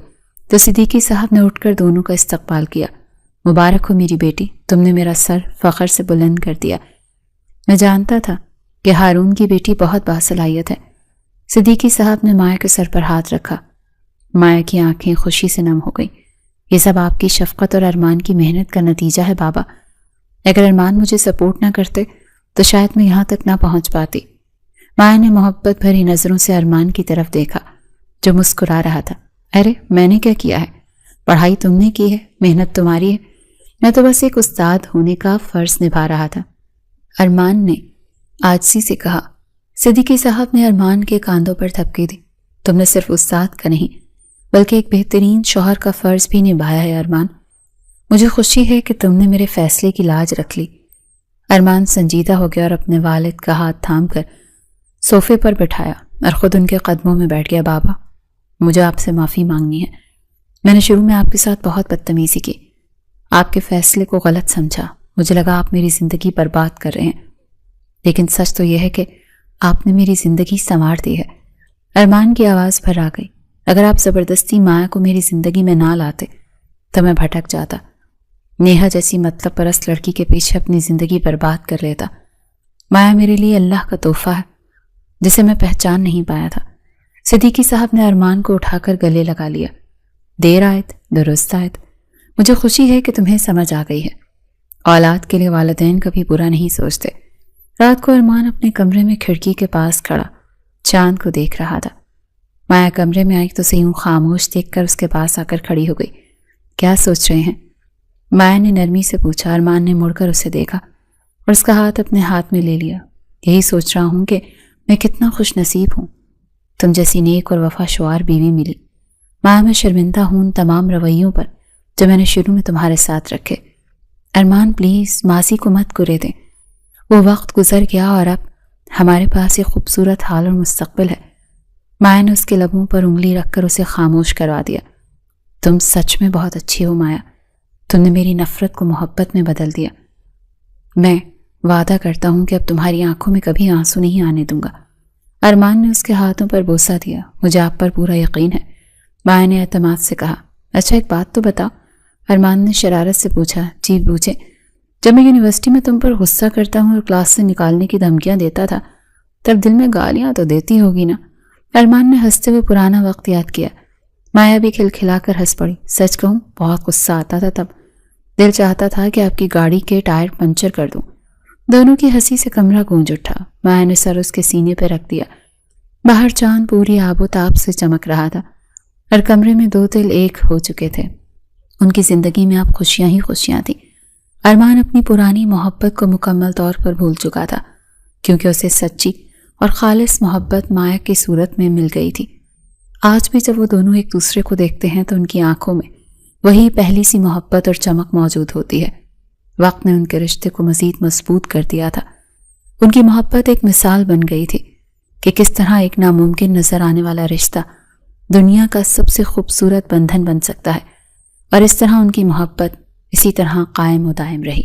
تو صدیقی صاحب نے اٹھ کر دونوں کا استقبال کیا۔ مبارک ہو میری بیٹی، تم نے میرا سر فخر سے بلند کر دیا۔ میں جانتا تھا کہ ہارون کی بیٹی بہت باصلاحیت ہے۔ صدیقی صاحب نے مایا کے سر پر ہاتھ رکھا۔ مایا کی آنکھیں خوشی سے نم ہو گئیں۔ یہ سب آپ کی شفقت اور ارمان کی محنت کا نتیجہ ہے بابا۔ اگر ارمان مجھے سپورٹ نہ کرتے تو شاید میں یہاں تک نہ پہنچ پاتی۔ مایا نے محبت بھری نظروں سے ارمان کی طرف دیکھا جو مسکرا رہا تھا۔ ارے میں نے کیا کیا ہے؟ پڑھائی تم نے کی ہے، محنت تمہاری ہے، میں تو بس ایک استاد ہونے کا فرض نبھا رہا تھا، ارمان نے عاجزی سے کہا۔ صدیقی صاحب نے ارمان کے کاندھوں پر تھپکی دی۔ تم نے صرف استاد کا نہیں بلکہ ایک بہترین شوہر کا فرض بھی نبھایا ہے ارمان۔ مجھے خوشی ہے کہ تم نے میرے فیصلے کی لاج رکھ لی۔ ارمان سنجیدہ ہو گیا اور اپنے والد کا ہاتھ تھام کر صوفے پر بٹھایا اور خود ان کے قدموں میں بیٹھ گیا۔ بابا، مجھے آپ سے معافی مانگنی ہے۔ میں نے شروع میں آپ کے ساتھ بہت بدتمیزی کی، آپ کے فیصلے کو غلط سمجھا، مجھے لگا آپ میری زندگی برباد کر رہے ہیں، لیکن سچ تو یہ ہے کہ آپ نے میری زندگی سنوار دی ہے۔ ارمان کی آواز بھر آ گئی۔ اگر آپ زبردستی مایا کو میری زندگی میں نہ لاتے تو میں بھٹک جاتا، نیہا جیسی مطلب پرست لڑکی کے پیچھے اپنی زندگی برباد کر لیتا۔ مایا میرے لیے اللہ کا تحفہ ہے جسے میں پہچان نہیں پایا تھا۔ صدیقی صاحب نے ارمان کو اٹھا کر گلے لگا لیا۔ دیر آیت درست آیت، مجھے خوشی ہے کہ تمہیں سمجھ آ گئی ہے۔ اولاد کے لیے والدین کبھی برا نہیں سوچتے۔ رات کو ارمان اپنے کمرے میں کھڑکی کے پاس کھڑا چاند کو دیکھ رہا تھا۔ مایا کمرے میں آئی تو اسے یوں خاموش دیکھ کر اس کے پاس آ کر کھڑی ہو گئی۔ کیا سوچ رہے ہیں؟ مایا نے نرمی سے پوچھا۔ ارمان نے مڑ کر اسے دیکھا اور اس کا ہاتھ اپنے ہاتھ میں لے لیا۔ یہی سوچ رہا ہوں کہ میں کتنا خوش نصیب ہوں، تم جیسی نیک اور وفا شوار بیوی ملی۔ مایا میں شرمندہ ہوں ان تمام رویوں پر جو میں نے شروع میں تمہارے ساتھ رکھے۔ ارمان پلیز ماضی کو مت کرے دیں، وہ وقت گزر گیا اور اب ہمارے پاس ایک خوبصورت حال اور مستقبل ہے۔ مایا نے اس کے لبوں پر انگلی رکھ کر اسے خاموش کروا دیا۔ تم سچ میں بہت اچھی ہو مایا، تم نے میری نفرت کو محبت میں بدل دیا۔ میں وعدہ کرتا ہوں کہ اب تمہاری آنکھوں میں کبھی آنسو نہیں آنے دوں گا۔ ارمان نے اس کے ہاتھوں پر بوسہ دیا۔ مجھے آپ پر پورا یقین ہے، مایا نے اعتماد سے کہا۔ اچھا ایک بات تو بتاؤ، ارمان نے شرارت سے پوچھا۔ جی پوچھے۔ جب میں یونیورسٹی میں تم پر غصہ کرتا ہوں اور کلاس سے نکالنے کی دھمکیاں دیتا تھا تب دل میں گالیاں تو دیتی ہوگی نا؟ ارمان نے ہنستے ہوئے پرانا وقت یاد کیا۔ مایا بھی کھلکھلا کر ہنس پڑی۔ سچ کہوں بہت غصہ آتا تھا تب، دل چاہتا تھا کہ آپ کی گاڑی کے ٹائر پنچر کر دوں۔ دونوں کی ہنسی سے کمرہ گونج اٹھا۔ مایا نے سر اس کے سینے پہ رکھ دیا۔ باہر چاند پوری آب و تاب سے چمک رہا تھا اور کمرے میں دو دل ایک ہو چکے تھے۔ ان کی زندگی میں اب خوشیاں ہی خوشیاں تھیں۔ ارمان اپنی پرانی محبت کو مکمل طور پر بھول چکا تھا کیونکہ اسے سچی اور خالص محبت مایا کی صورت میں مل گئی تھی۔ آج بھی جب وہ دونوں ایک دوسرے کو دیکھتے ہیں تو ان کی آنکھوں میں وہی پہلی سی محبت اور چمک موجود ہوتی ہے۔ وقت نے ان کے رشتے کو مزید مضبوط کر دیا تھا۔ ان کی محبت ایک مثال بن گئی تھی کہ کس طرح ایک ناممکن نظر آنے والا رشتہ دنیا کا سب سے خوبصورت بندھن بن سکتا ہے، اور اس طرح ان کی محبت اسی طرح قائم و دائم رہی۔